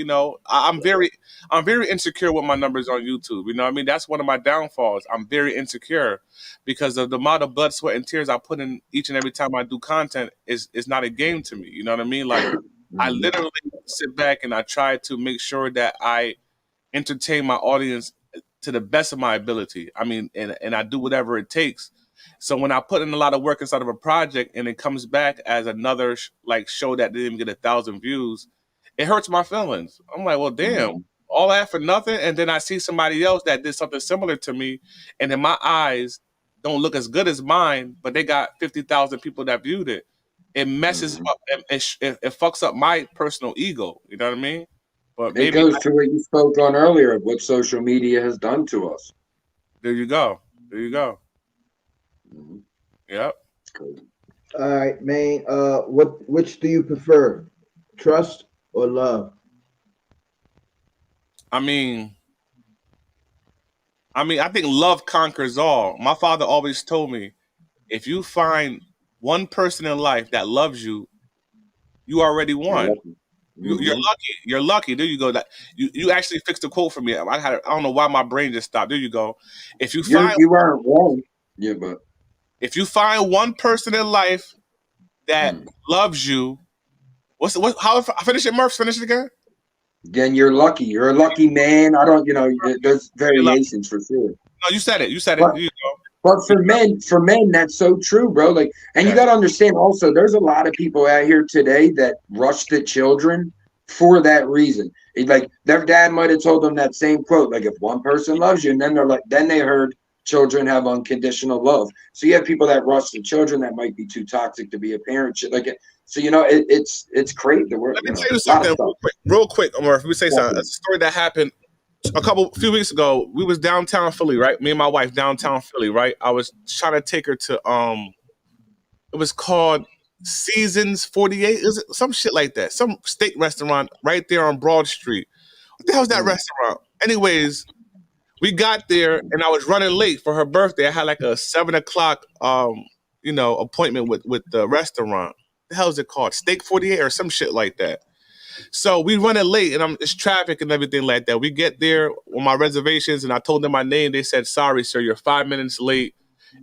I'm very insecure with my numbers on YouTube. You know what I mean? That's one of my downfalls. I'm very insecure because of the amount of blood, sweat, and tears I put in each and every time I do content is not a game to me. You know what I mean? Like, I literally sit back and I try to make sure that I entertain my audience to the best of my ability. I mean, and I do whatever it takes. So when I put in a lot of work inside of a project and it comes back as another show that didn't even get 1,000 views, it hurts my feelings. I'm like, well, damn, all that for nothing. And then I see somebody else that did something similar to me, and in my eyes don't look as good as mine, but they got 50,000 people that viewed it. It messes up. It fucks up my personal ego. You know what I mean? But it goes to what you spoke on earlier of what social media has done to us. There you go. Yep. All right, Maine. Which do you prefer, trust or love? I mean, I think love conquers all. My father always told me, if you find one person in life that loves you, you already You're won. lucky. You're Hmm. lucky. You're lucky. There you go. That you actually fixed the quote for me. I don't know why my brain just stopped. There you go. If you find You weren't wrong. Yeah, but if you find one person in life that mm. loves you, what how I finish it, Murph? Finish it again. Again, you're lucky. You're a lucky man. I don't, there's You're lucky. variations for sure. No, you said it. You said it. But There you go. but You- for men, that's so true, bro. Like, and you yeah. got to understand also, there's a lot of people out here today that rush the children for that reason. Like their dad might have told them that same quote, like if one person loves you, and then they're like, then they heard children have unconditional love. So you have people that rush the children that might be too toxic to be a parent. Shit like it. So it's crazy. The word, Let me tell you a lot of something stuff. real quick, Murph. Let me say something. A Definitely. story that happened few weeks ago. We was downtown Philly, right? Me and my wife downtown Philly, right? I was trying to take her to it was called Seasons 48. Is it some shit like that? Some steak restaurant right there on Broad Street. What the hell's that Mm. restaurant? Anyways, we got there and I was running late for her birthday. I had like a 7 o'clock appointment with the restaurant. The hell is it called? Steak 48 or some shit like that. So we running late and it's traffic and everything like that. We get there on my reservations and I told them my name. They said, sorry, sir, you're 5 minutes late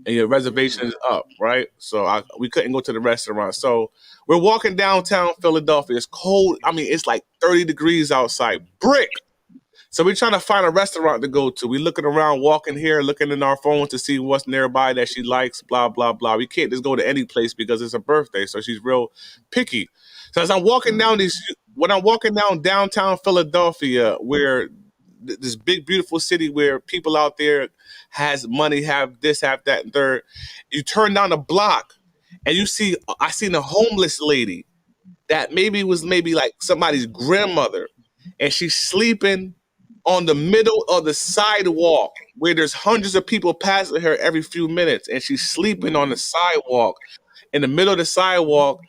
and your reservation is up, right? So we couldn't go to the restaurant. So we're walking downtown Philadelphia. It's cold. I mean, it's like 30 degrees outside. Brick. So we're trying to find a restaurant to go to. We looking around, walking here, looking in our phones to see what's nearby that she likes, blah, blah, blah. We can't just go to any place because it's a birthday. So she's real picky. So as I'm walking down when I'm walking down downtown Philadelphia, where this big, beautiful city where people out there has money, have this, have that, and third, you turn down the block and I seen a homeless lady that maybe like somebody's grandmother, and she's sleeping on the middle of the sidewalk where there's hundreds of people passing her every few minutes, and she's sleeping on the sidewalk in the middle of the sidewalk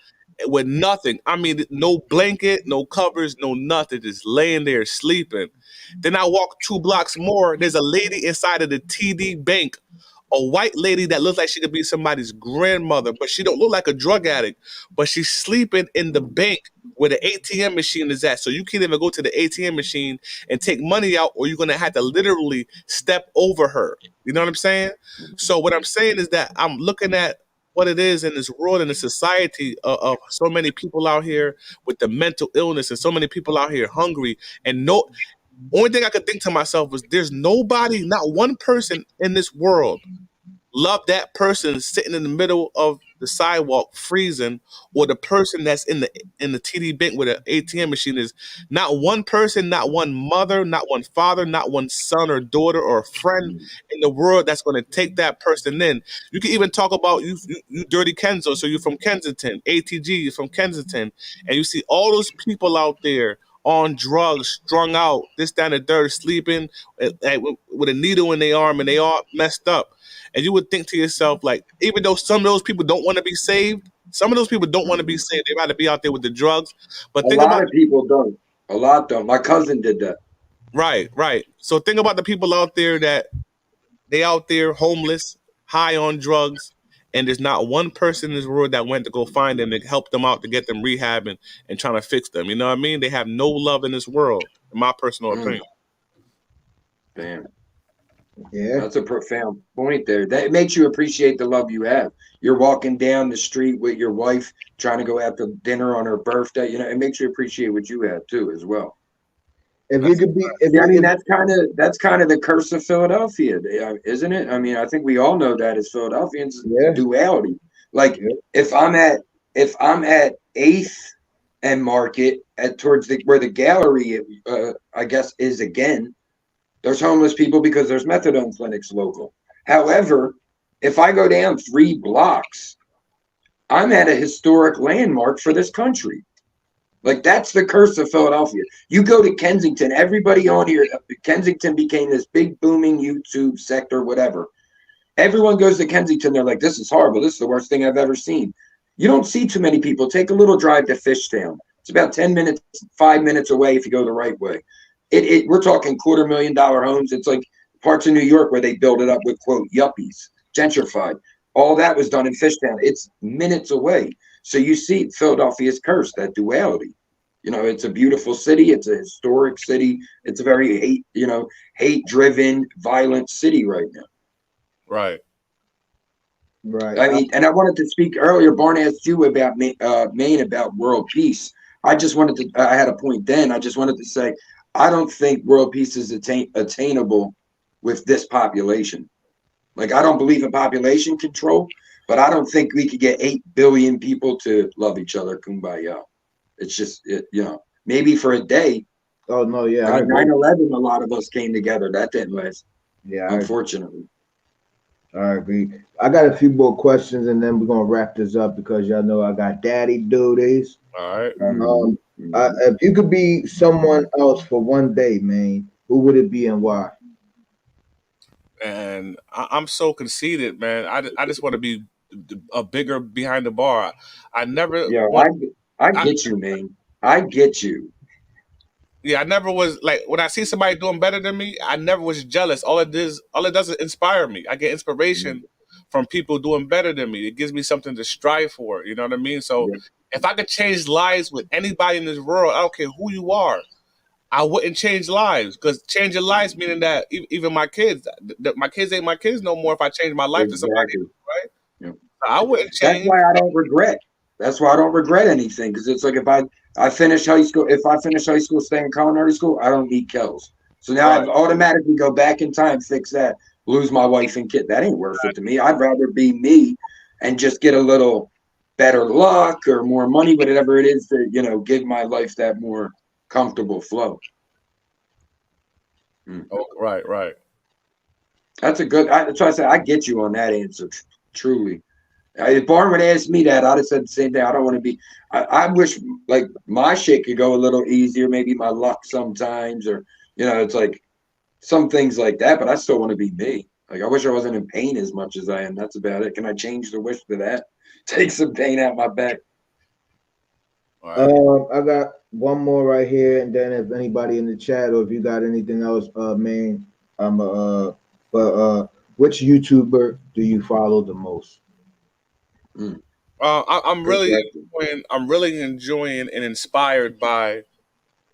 with nothing. I mean, no blanket, no covers, no nothing, just laying there sleeping. Then I walk 2 blocks more. There's a lady inside of the TD Bank, a white lady that looks like she could be somebody's grandmother, but she don't look like a drug addict. But she's sleeping in the bank where the ATM machine is at. So you can't even go to the ATM machine and take money out, or you're gonna have to literally step over her. You know what I'm saying? So what I'm saying is that I'm looking at what it is in this world and the society of so many people out here with the mental illness and so many people out here hungry and no only thing I could think to myself was there's nobody, not one person in this world love that person sitting in the middle of the sidewalk freezing, or the person that's in the TD Bank with an ATM machine. Is not one person, not one mother, not one father, not one son or daughter or friend in the world that's going to take that person in. You can even talk about you Dirty Kenzo, so you're from Kensington, ATG, you're from Kensington, and you see all those people out there on drugs, strung out, this, that, and the third, sleeping with a needle in their arm, and they all messed up. And you would think to yourself, like, even though some of those people don't want to be saved, some of those people don't want to be saved. They'd rather be out there with the drugs. But A think lot about of people don't. A lot don't. My cousin did that. right, right. So think about the people out there that they out there homeless, high on drugs, and there's not one person in this world that went to go find them and help them out to get them rehab and trying to fix them. You know what I mean? They have no love in this world, in my personal Mm, opinion. damn. Yeah. That's a profound point there. That makes you appreciate the love you have. You're walking down the street with your wife, trying to go out to dinner on her birthday. It makes you appreciate what you have too, as well. If you That's could be, if Yeah, I you, mean if that's kind of the curse of Philadelphia, isn't it? I mean, I think we all know that as Philadelphians, the yeah, duality. Like yeah, if I'm at Eighth and Market at towards where the gallery, I guess, is again. There's homeless people because there's methadone clinics local. However, if I go down 3 blocks, I'm at a historic landmark for this country. Like that's the curse of Philadelphia. You go to Kensington, everybody on here, Kensington became this big booming YouTube sector, whatever. Everyone goes to Kensington, they're like, this is horrible. This is the worst thing I've ever seen. You don't see too many people. Take a little drive to Fishtown. It's about 10 minutes, 5 minutes away if you go the right way. We're talking $250,000 homes. It's like parts of New York where they build it up with, quote, yuppies, gentrified. All that was done in Fishtown. It's minutes away. So you see Philadelphia's curse, that duality. You know, it's a beautiful city. It's a historic city. It's a very hate-driven, violent city right now. Right. Right. I mean, and I wanted to speak earlier. Barn asked you about Maine, about world peace. I had a point then. I just wanted to say, I don't think world peace is attainable with this population. Like, I don't believe in population control, but I don't think we could get 8 billion people to love each other, kumbaya. It's just, maybe for a day. Oh, no, yeah. 9/11, a lot of us came together. That didn't last. Yeah, unfortunately. I agree. I got a few more questions, and then we're gonna wrap this up because y'all know I got daddy duties. All right. If you could be someone else for one day, man, who would it be and why? And I'm so conceited, man. I just want to be a bigger behind the bar. I never. Yeah, I get you, man. I get you. Yeah, I never was like when I see somebody doing better than me. I never was jealous. All it does is inspire me. I get inspiration from people doing better than me. It gives me something to strive for. You know what I mean? So if I could change lives with anybody in this world, I don't care who you are, I wouldn't change lives, because changing lives meaning that even my kids, my kids ain't my kids no more. If I change my life to somebody else, right? Yeah. I wouldn't change. That's why I don't regret. That's why I don't regret anything, because it's like if I finish high school, stay in culinary school, I don't need Kells. So now I automatically go back in time, fix that, lose my wife and kid. That ain't worth it to me. I'd rather be me and just get a little better luck or more money, whatever it is to, give my life that more comfortable flow. Oh, right. That's a good. That's why I said I get you on that answer. Truly, if Barn would ask me that, I'd have said the same thing. I don't want to be. I wish like my shit could go a little easier. Maybe my luck sometimes, or it's like some things like that. But I still want to be me. Like I wish I wasn't in pain as much as I am. That's about it. Can I change the wish to that? Take some pain out my back. I got one more right here, and then if anybody in the chat or if you got anything else, man, which YouTuber do you follow the most? I'm really enjoying and inspired by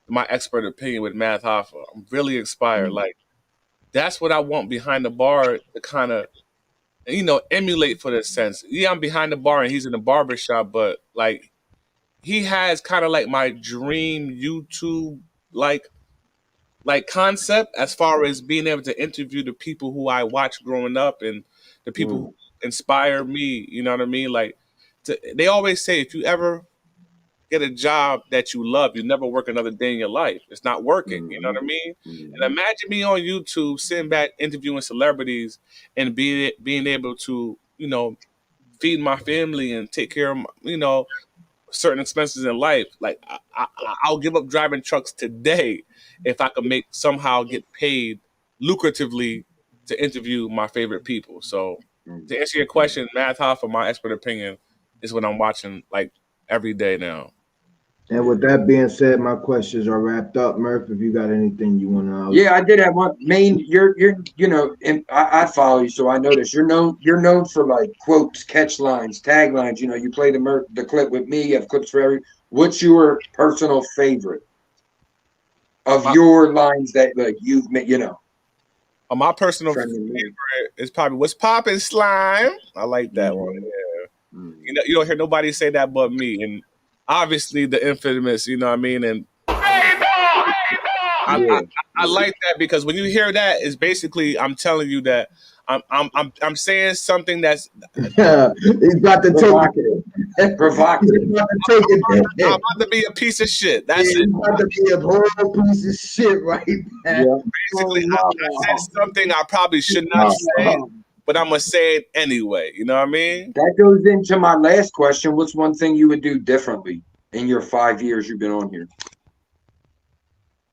my expert opinion with Math Hoffa. I'm really inspired. Like that's what I want behind the bar to kind of, emulate for this sense. Yeah, I'm behind the bar and he's in the barbershop, but like he has kind of like my dream YouTube like concept as far as being able to interview the people who I watched growing up and the people who inspire me. You know what I mean? Like they always say, if you ever get a job that you love, you never work another day in your life. It's not working. You know what I mean? And imagine me on YouTube sitting back interviewing celebrities and being able to, feed my family and take care of certain expenses in life. Like I'll give up driving trucks today if I could somehow get paid lucratively to interview my favorite people. So to answer your question, Math Hoffa, my expert opinion, is what I'm watching like every day now. And with that being said, my questions are wrapped up. Murph, if you got anything you want to, yeah, I did have one. Maine, you're, and I follow you, so I noticed you're known for like quotes, catch lines, taglines. You play the clip with me. You have clips for every. What's your personal favorite of your lines that like you've made? My personal favorite is probably "What's poppin', slime." I like that one. Yeah, you don't hear nobody say that but me, and obviously the infamous. You know what I mean? And I like that because when you hear that, it's basically I'm telling you that I'm saying something that's he's about to take provocative. I'm about to be a piece of shit. That's it. He's about to be a whole piece of shit right now. Basically, I said something I probably should not say, but I'm gonna say it anyway. You know what I mean? That goes into my last question. What's one thing you would do differently in your 5 years you've been on here?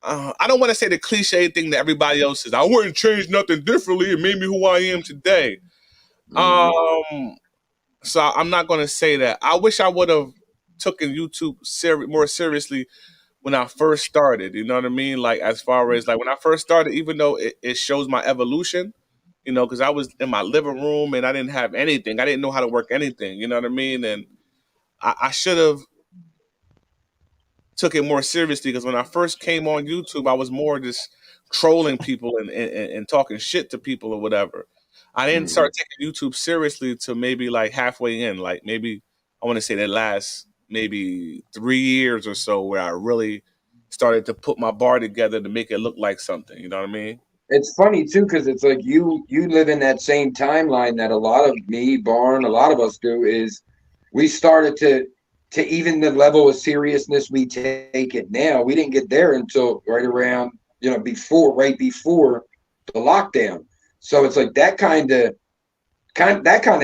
I don't want to say the cliche thing that everybody else says. I wouldn't change nothing differently. It made me who I am today. So I'm not gonna say that. I wish I would have taken YouTube more seriously when I first started. You know what I mean? Like as far as like when I first started, even though it shows my evolution, you know, because I was in my living room and I didn't have anything. I didn't know how to work anything. You know what I mean? And I should have took it more seriously because when I first came on YouTube, I was more just trolling people and talking shit to people or whatever. I didn't start taking YouTube seriously to maybe like halfway in, like maybe I want to say the last maybe 3 years or so, where I really started to put my bar together to make it look like something. You know what I mean? It's funny too, because it's like you live in that same timeline that a lot of me, Barn, a lot of us do. Is we started to even the level of seriousness we take it now. We didn't get there until right around right before the lockdown. So it's like that kind of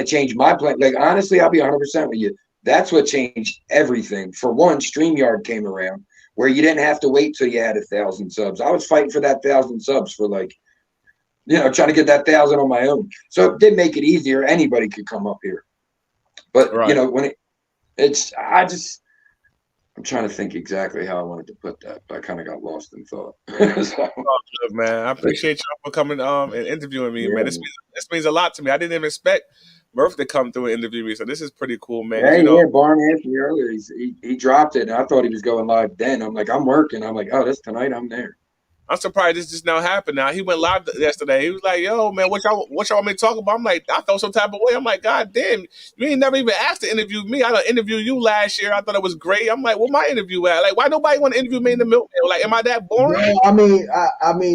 changed my plan. Like honestly, I'll be 100% with you. That's what changed everything. For one, StreamYard came around where you didn't have to wait till you had 1,000 subs. I was fighting for that 1,000 subs for like, trying to get that 1,000 on my own. So it did make it easier. Anybody could come up here. But Right. when I'm trying to think exactly how I wanted to put that, but I kind of got lost in thought. So, Oh, good, man. I appreciate y'all for coming and interviewing me, man. yeah. This means a lot to me. I didn't even expect Murph to come through and interview me, so this is pretty cool, man. Because Hey, yeah, Barn asked me earlier. He dropped it, and I thought he was going live then. I'm like, I'm working. I'm like, oh, that's tonight. I'm there. I'm surprised this just now happened. Now he went live yesterday. He was like, "Yo, man, what y'all want me to talk about?" I'm like, I felt some type of way. I'm like, God damn, you ain't never even asked to interview me. I done interviewed you last year. I thought it was great. I'm like, where my interview at? Like, why nobody want to interview me in the Milkman? Like, am I that boring? No, I mean,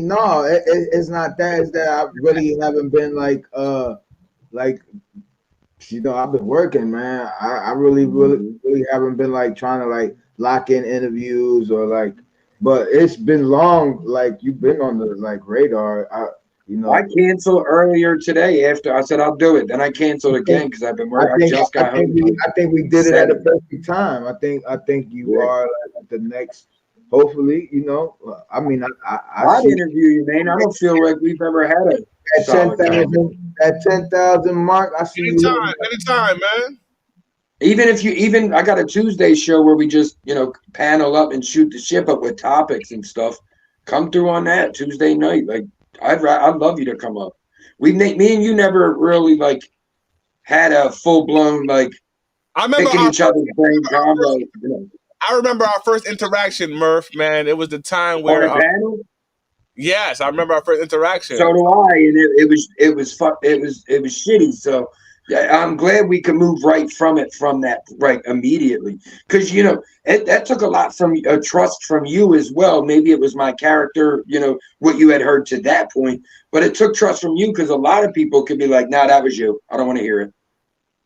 no, it's not that. It's that I really haven't been like I've been working, man. I really haven't been like trying to like lock in interviews or like, but it's been long. Like you've been on the like radar. I canceled earlier today after I said I'll do it. Then I canceled again because I've been working. I just got home. I think we did it at the perfect time. I think you are like the next. Hopefully, I mean, I'd interview you, man. I don't feel like we've ever had a at 10,000 mark. I see you. Anytime, man. Even I got a Tuesday show where we just panel up and shoot the shit up with topics and stuff. Come through on that Tuesday night. Like I'd love you to come up. Me and you never really like had a full blown like I remember picking each other's brain combo. I remember our first interaction, Murph. Man, it was the time where on a panel. Yes, I remember our first interaction. So do I, and it was shitty. So yeah, I'm glad we could move right from that right immediately because that took a lot from trust from you as well. Maybe it was my character, what you had heard to that point, but it took trust from you because a lot of people could be like, "Nah, that was you. I don't want to hear it."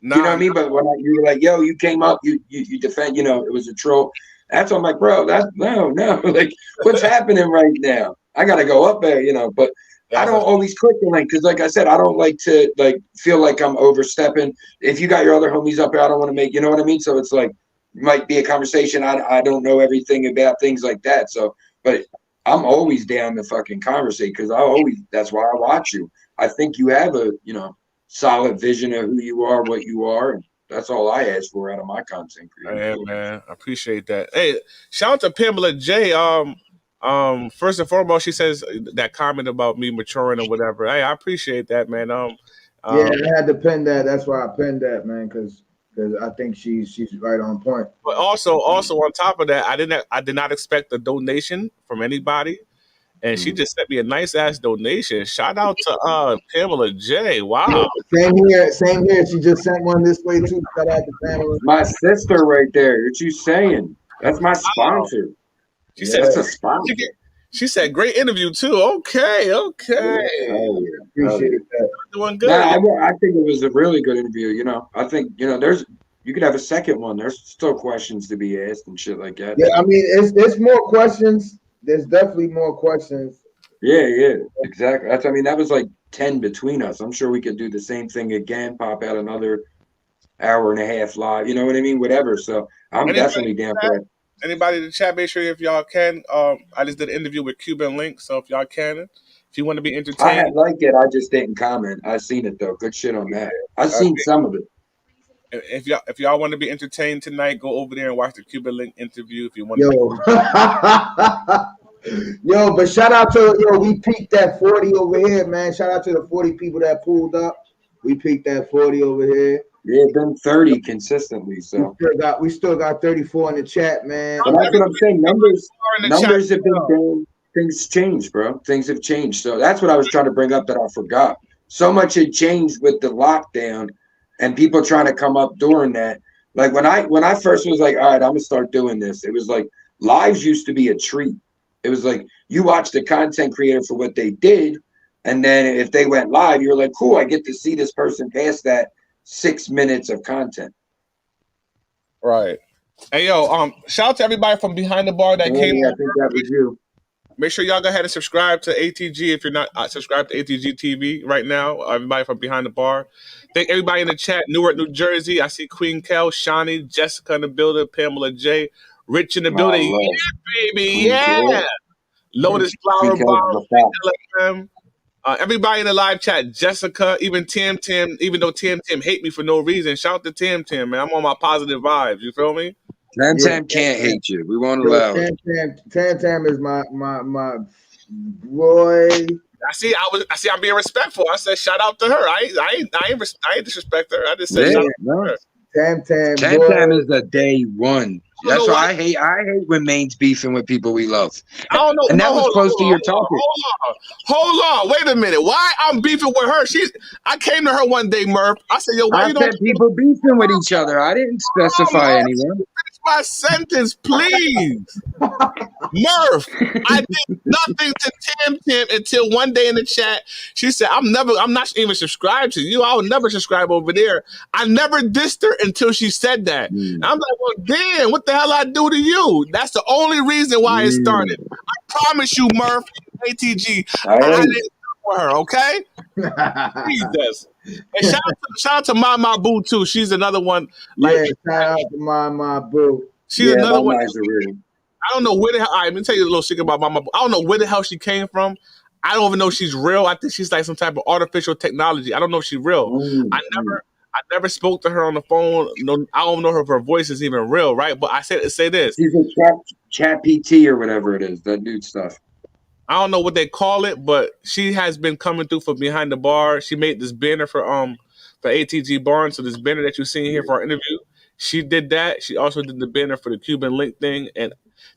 Nah, you know what I mean? But when you were like, "Yo, you came up, you defend," it was a troll. That's what I'm like, bro. That's no, like what's happening right now? I gotta go up there, but I don't always click the link because, like I said, I don't like to like feel like I'm overstepping. If you got your other homies up there, I don't want to make, you know what I mean? So it's like might be a conversation. I don't know everything about things like that. So, but I'm always down to fucking conversate because that's why I watch you. I think you have a solid vision of who you are, what you are, and that's all I ask for out of my content creation. Yeah, man, I appreciate that. Hey, shout out to Pamela J. First and foremost, she says that comment about me maturing or whatever. Hey, I appreciate that, man. Yeah, I had to pin that. That's why I pinned that, man, because I think she's right on point. But also on top of that, I did not expect a donation from anybody, and she just sent me a nice ass donation. Shout out to Pamela J. Wow. Same here. She just sent one this way too. Shout out to Pamela. My sister right there. What you saying? That's my sponsor. She said that's a sponsor. She said great interview too. Okay. Appreciate that. Doing good. I think it was a really good interview. I think you could have a second one. There's still questions to be asked and shit like that. Yeah, I mean, it's more questions. There's definitely more questions. Yeah, exactly. That was like 10 between us. I'm sure we could do the same thing again. Pop out another hour and a half live. You know what I mean? Whatever. So I'm definitely down for that. Anybody in the chat, make sure if y'all can. I just did an interview with Cuban Link, so if y'all can, if you want to be entertained. I like it. I just didn't comment. I seen it though. Good shit on that. I've seen some of it. if y'all want to be entertained tonight, go over there and watch the Cuban Link interview. If you want Yo. Yo, but shout out to we peaked at 40 over here, man. Shout out to the 40 people that pulled up. We peaked at 40 over here. Yeah, it's been 30 consistently. So we still got 34 in the chat, man. But that's what I'm saying. Numbers have been down. Things change, bro. Things have changed. So that's what I was trying to bring up that I forgot. So much had changed with the lockdown and people trying to come up during that. Like when I first was like, all right, I'm gonna start doing this. It was like lives used to be a treat. It was like you watch the content creator for what they did, and then if they went live, you're like, cool, I get to see this person past that 6 minutes of content. Right. Hey yo, shout out to everybody from behind the bar that came. I think that was you. Make sure y'all go ahead and subscribe to ATG if you're not subscribed to ATG TV right now. Everybody from behind the bar. Thank everybody in the chat. Newark, New Jersey. I see Queen Kel, Shawnee, Jessica in the building, Pamela J, Rich in the building. Yeah, baby. Yeah. Lotus Flower Bar. Everybody in the live chat, Jessica, even Tim, even though Tim hate me for no reason, shout out to Tim, man. I'm on my positive vibes. You feel me? Tim can't hate you. We won't allow it. Tam is my boy. I'm being respectful. I said shout out to her. I ain't disrespect her. I just said shout out to her. Tam is the day one. That's why I hate when Maine's beefing with people we love. I don't know. And that was close to your topic. Hold on. Wait a minute. Why I'm beefing with her? I came to her one day, Murph. I said, yo, why you don't people beefing with each other? I didn't specify anyone. Finish my sentence, please. Murph, I did nothing to Tim until one day in the chat. She said, I'm not even subscribed to you. I will never subscribe over there. I never dissed her until she said that. I'm like, well, damn, what the hell I do to you? That's the only reason why it started. I promise you, Murph, ATG, I didn't for her, okay? Jesus. And shout out to Mama Boo too. She's another one. Shout out to Mama Boo. She's another one. I don't know where the hell. Let me tell you a little secret about Mama Boo. I don't know where the hell she came from. I don't even know if she's real. I think she's like some type of artificial technology. I don't know if she's real. I never spoke to her on the phone. No, I don't know if her voice is even real, right? But I say this. She's a chat PT or whatever it is, that dude stuff. I don't know what they call it, but she has been coming through for behind the bar. She made this banner for ATG Barnes. So this banner that you're seeing here for our interview, she did that. She also did the banner for the Cuban Link thing. And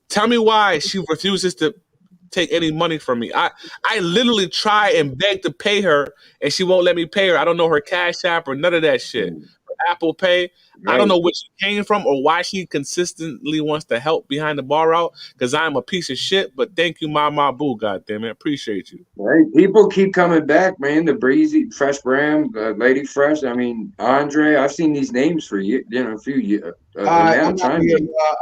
tell me why she refuses to take any money from me. I literally try and beg to pay her, and she won't let me pay her. I don't know her Cash App or none of that shit. Her Apple Pay. Right. I don't know where she came from or why she consistently wants to help behind the bar out, because I'm a piece of shit. But thank you, Mama Boo. Goddamn it, appreciate you. Right, people keep coming back, man. The Breezy, Fresh Bram, Lady Fresh. I mean, Andre. I've seen these names for a few years. I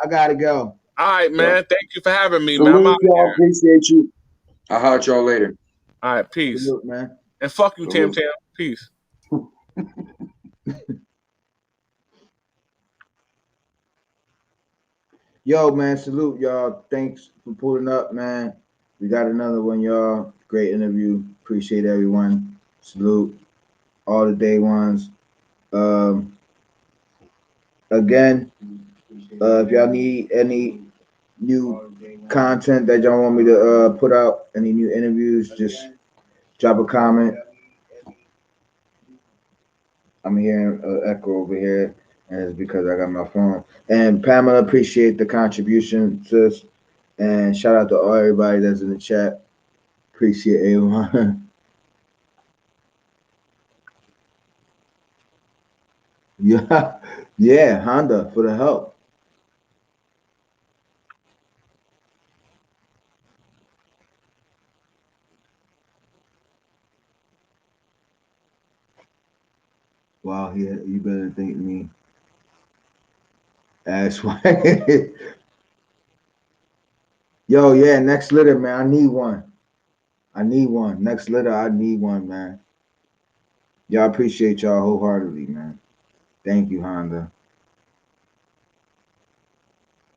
gotta go. All right, man. Thank you for having me, man. Y'all. Appreciate you. I'll holler at y'all later. All right, peace. Salute, man. And fuck you, Tam. Peace. Yo, man, salute, y'all. Thanks for pulling up, man. We got another one, y'all. Great interview. Appreciate everyone. Salute all the day ones. Again, if y'all need any new content that y'all want me to put out, any new interviews, just drop a comment. I'm hearing an echo over here, and it's because I got my phone. And Pamela, appreciate the contribution, sis. And shout out to everybody that's in the chat. Appreciate everyone. Yeah, Honda for the help. Wow, you better thank me. That's why. Yo, yeah, next litter, man. I need one. Next litter, I need one, man. Y'all appreciate y'all wholeheartedly, man. Thank you, Honda.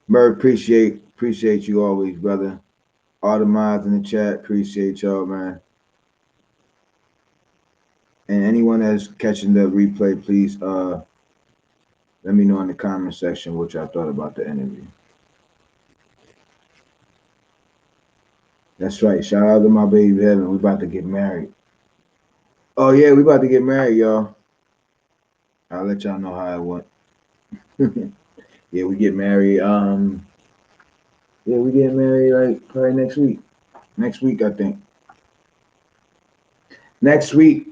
Merv, appreciate you always, brother. All the mods in the chat, appreciate y'all, man. And anyone that's catching the replay, please Let me know in the comment section what y'all thought about the interview. That's right. Shout out to my baby Heaven. We about to get married. Oh yeah, we about to get married, y'all. I'll let y'all know how it went. Yeah, we get married. Yeah, we get married like probably next week. Next week, I think. Next week,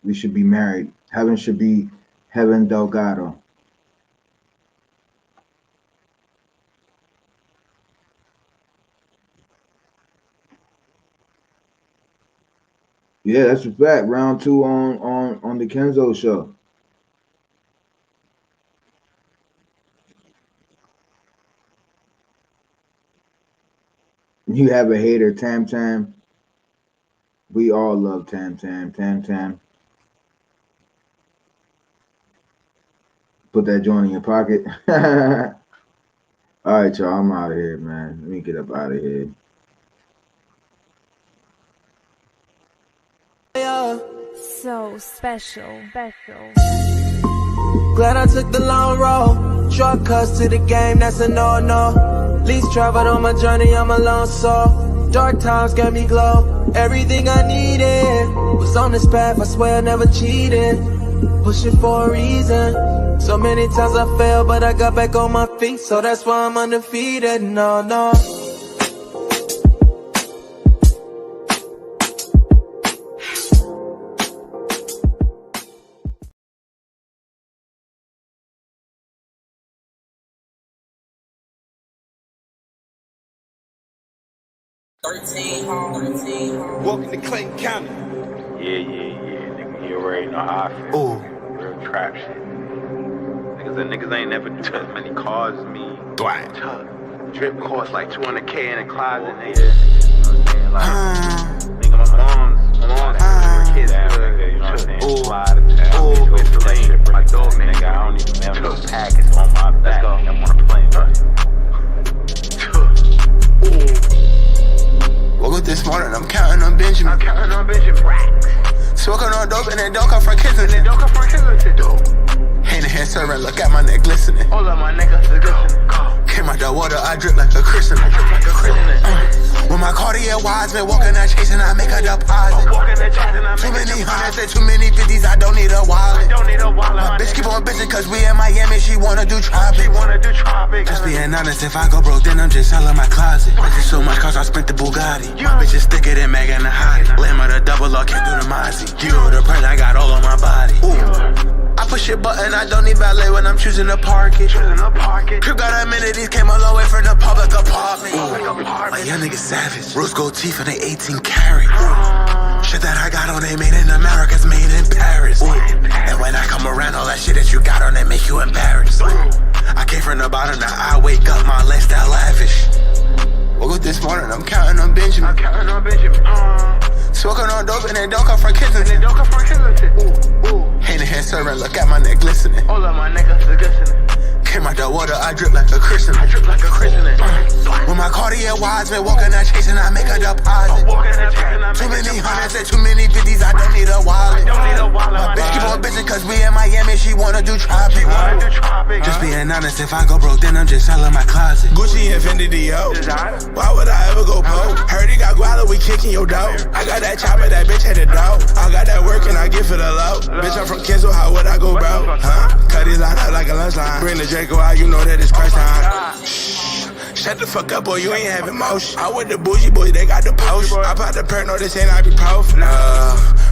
we should be married. Heaven should be Heaven Delgado. Yeah, that's a fact. Round 2 on the Kenzo show. You have a hater, Tam Tam. We all love Tam Tam. Tam Tam. Put that joint in your pocket. All right, y'all. I'm out of here, man. Let me get up out of here. So special. Glad I took the long road. Shortcuts to the game, that's a no-no. Least traveled on my journey, I'm alone, so dark times got me glow. Everything I needed was on this path, I swear I never cheated. Pushing for a reason. So many times I failed, but I got back on my feet, so that's why I'm undefeated. No. 13. Welcome to Clayton County. Yeah. Nigga, you already know how I feel. Ooh. Real trap shit. Niggas ain't never took as many cars as me. Dwight. Drip cost like $200K in the closet, nigga. You know what I'm saying? Like, nigga, my mom's had a kid out, nigga. You know what I'm saying? Fly to town. Go to that shit for my dog, nigga. I don't even have no package on my back. I wanna play, right? Woke up this morning, I'm counting on Benjamin. Smoking on dope and it don't come from Kensington. Hand in hand serving, look at my neck glistening. Hold up, my nigga, listen. Came out the water, I drip like a christening. With my Cartier wise, been walking out chasing, I make a deposit. Too many hundreds and too many 50s, I don't need a wallet. My bitch keep on bitching cause we in Miami, she wanna do tropics. Just being honest, if I go broke, then I'm just selling my closet. I just so much cause I spent the Bugatti. My bitch is thicker than Megan the Hottie. Lamb of the double R, can't do the Mozzie. You know the print I got all on my body. Ooh. I push your button, I don't need valet when I'm choosing to park it. Crib got amenities, came a long way from the public apartment. My young niggas savage, rose gold teeth and they 18 karat. Shit that I got on, they made in America's made in Paris. And when I come around, all that shit that you got on, they make you embarrassed. I came from the bottom, now I wake up, my lifestyle lavish. Woke up this morning, I'm counting on Benjamin. Smoking on dope and it don't come from Kensington. Hand in hand serving, look at my neck glistening. Hold up, my nigga, listen. Came out the water, I drip like a christening. With my Cartier wise, been walking out chasing, I make a deposit. Too many hundreds and too many 50s, I don't need a wallet. My bitch keep on bitching cause we in Miami, she wanna do tropics. Just being honest, if I go broke, then I'm just selling my closet. Gucci Infinity, yo. Why would I ever go broke? Heard he got guala, we kicking your dough. I got that chopper, that bitch had the dough. I got that work and I give it a low. Bitch, I'm from Kenzo, how would I go broke? Cut his line out like a lunchline. Bring the Draco out, you know that it's Christ time. Shut the fuck up, boy, you ain't having motion. I with the bougie boys, they got the post. I pop the perk, no, this ain't ibuprofen.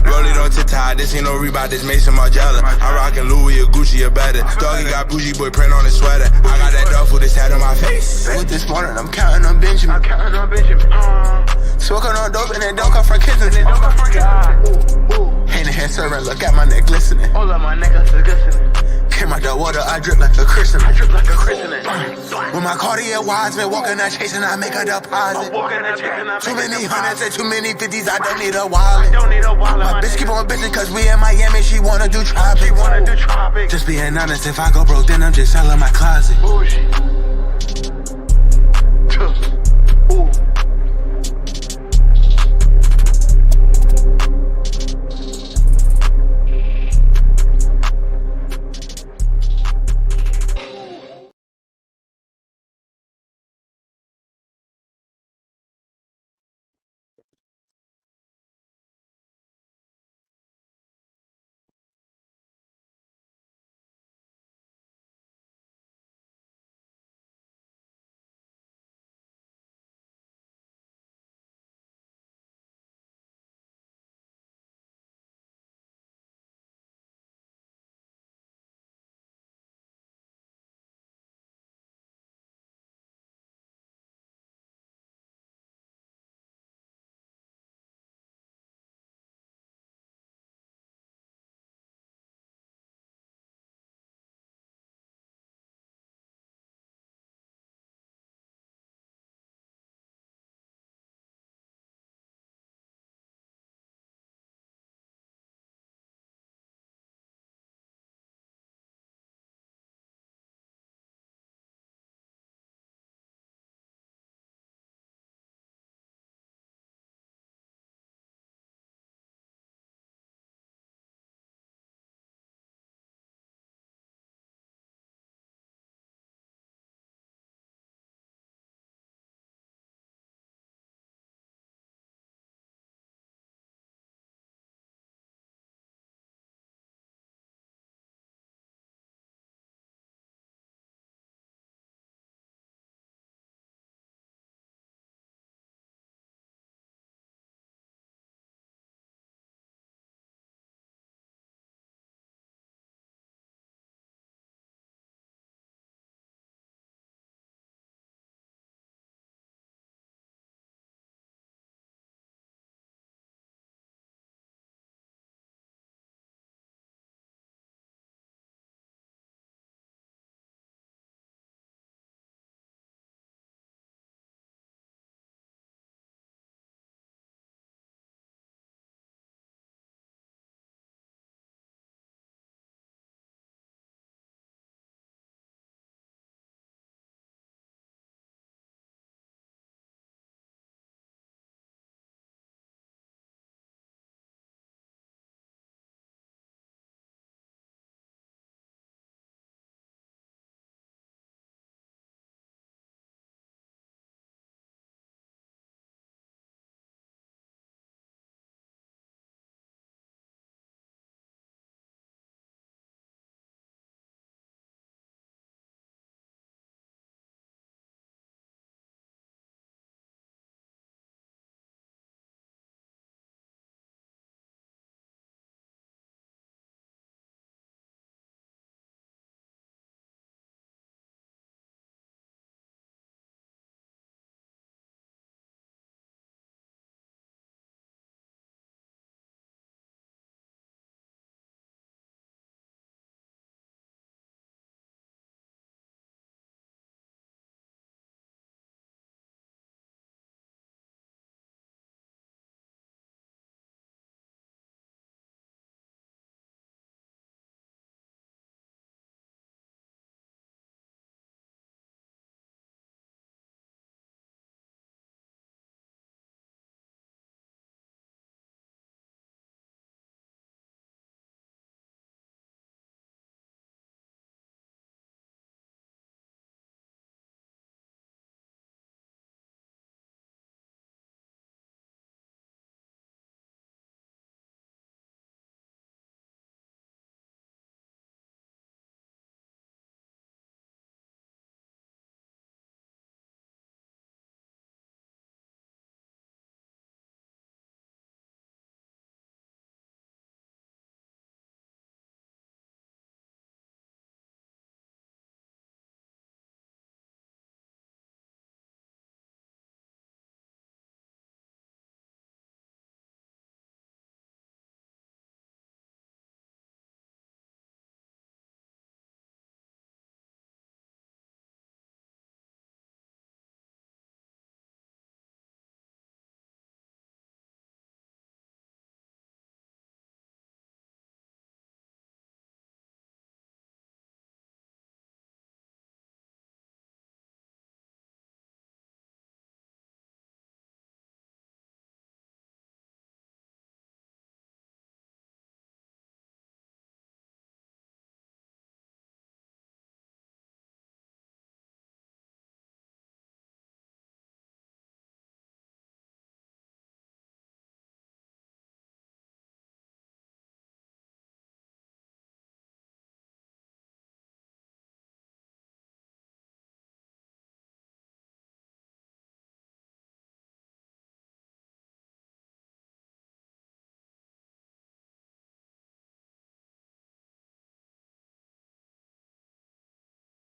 Roll it on TikTok, this ain't no Reebok, this Mason Margiela. I'm rockin' Louis or Gucci or better. Doggy got bougie boy print on his sweater. I got that dog food, this hat on my face. With this morning, I'm counting on Benjamin. Smoking on dope and it don't come from Kensington. Hand in hand serving, look at my neck glistening. Hold up, my nigga, listen. Came out the water, I drip like a christening. With my Cartier wise, been walking out chasing, I make a deposit. Too many hundreds and too many 50s, I don't need a wallet. My bitch keep on bitching cause we in Miami, she wanna do tropics. Just being honest, if I go broke, then I'm just selling my closet.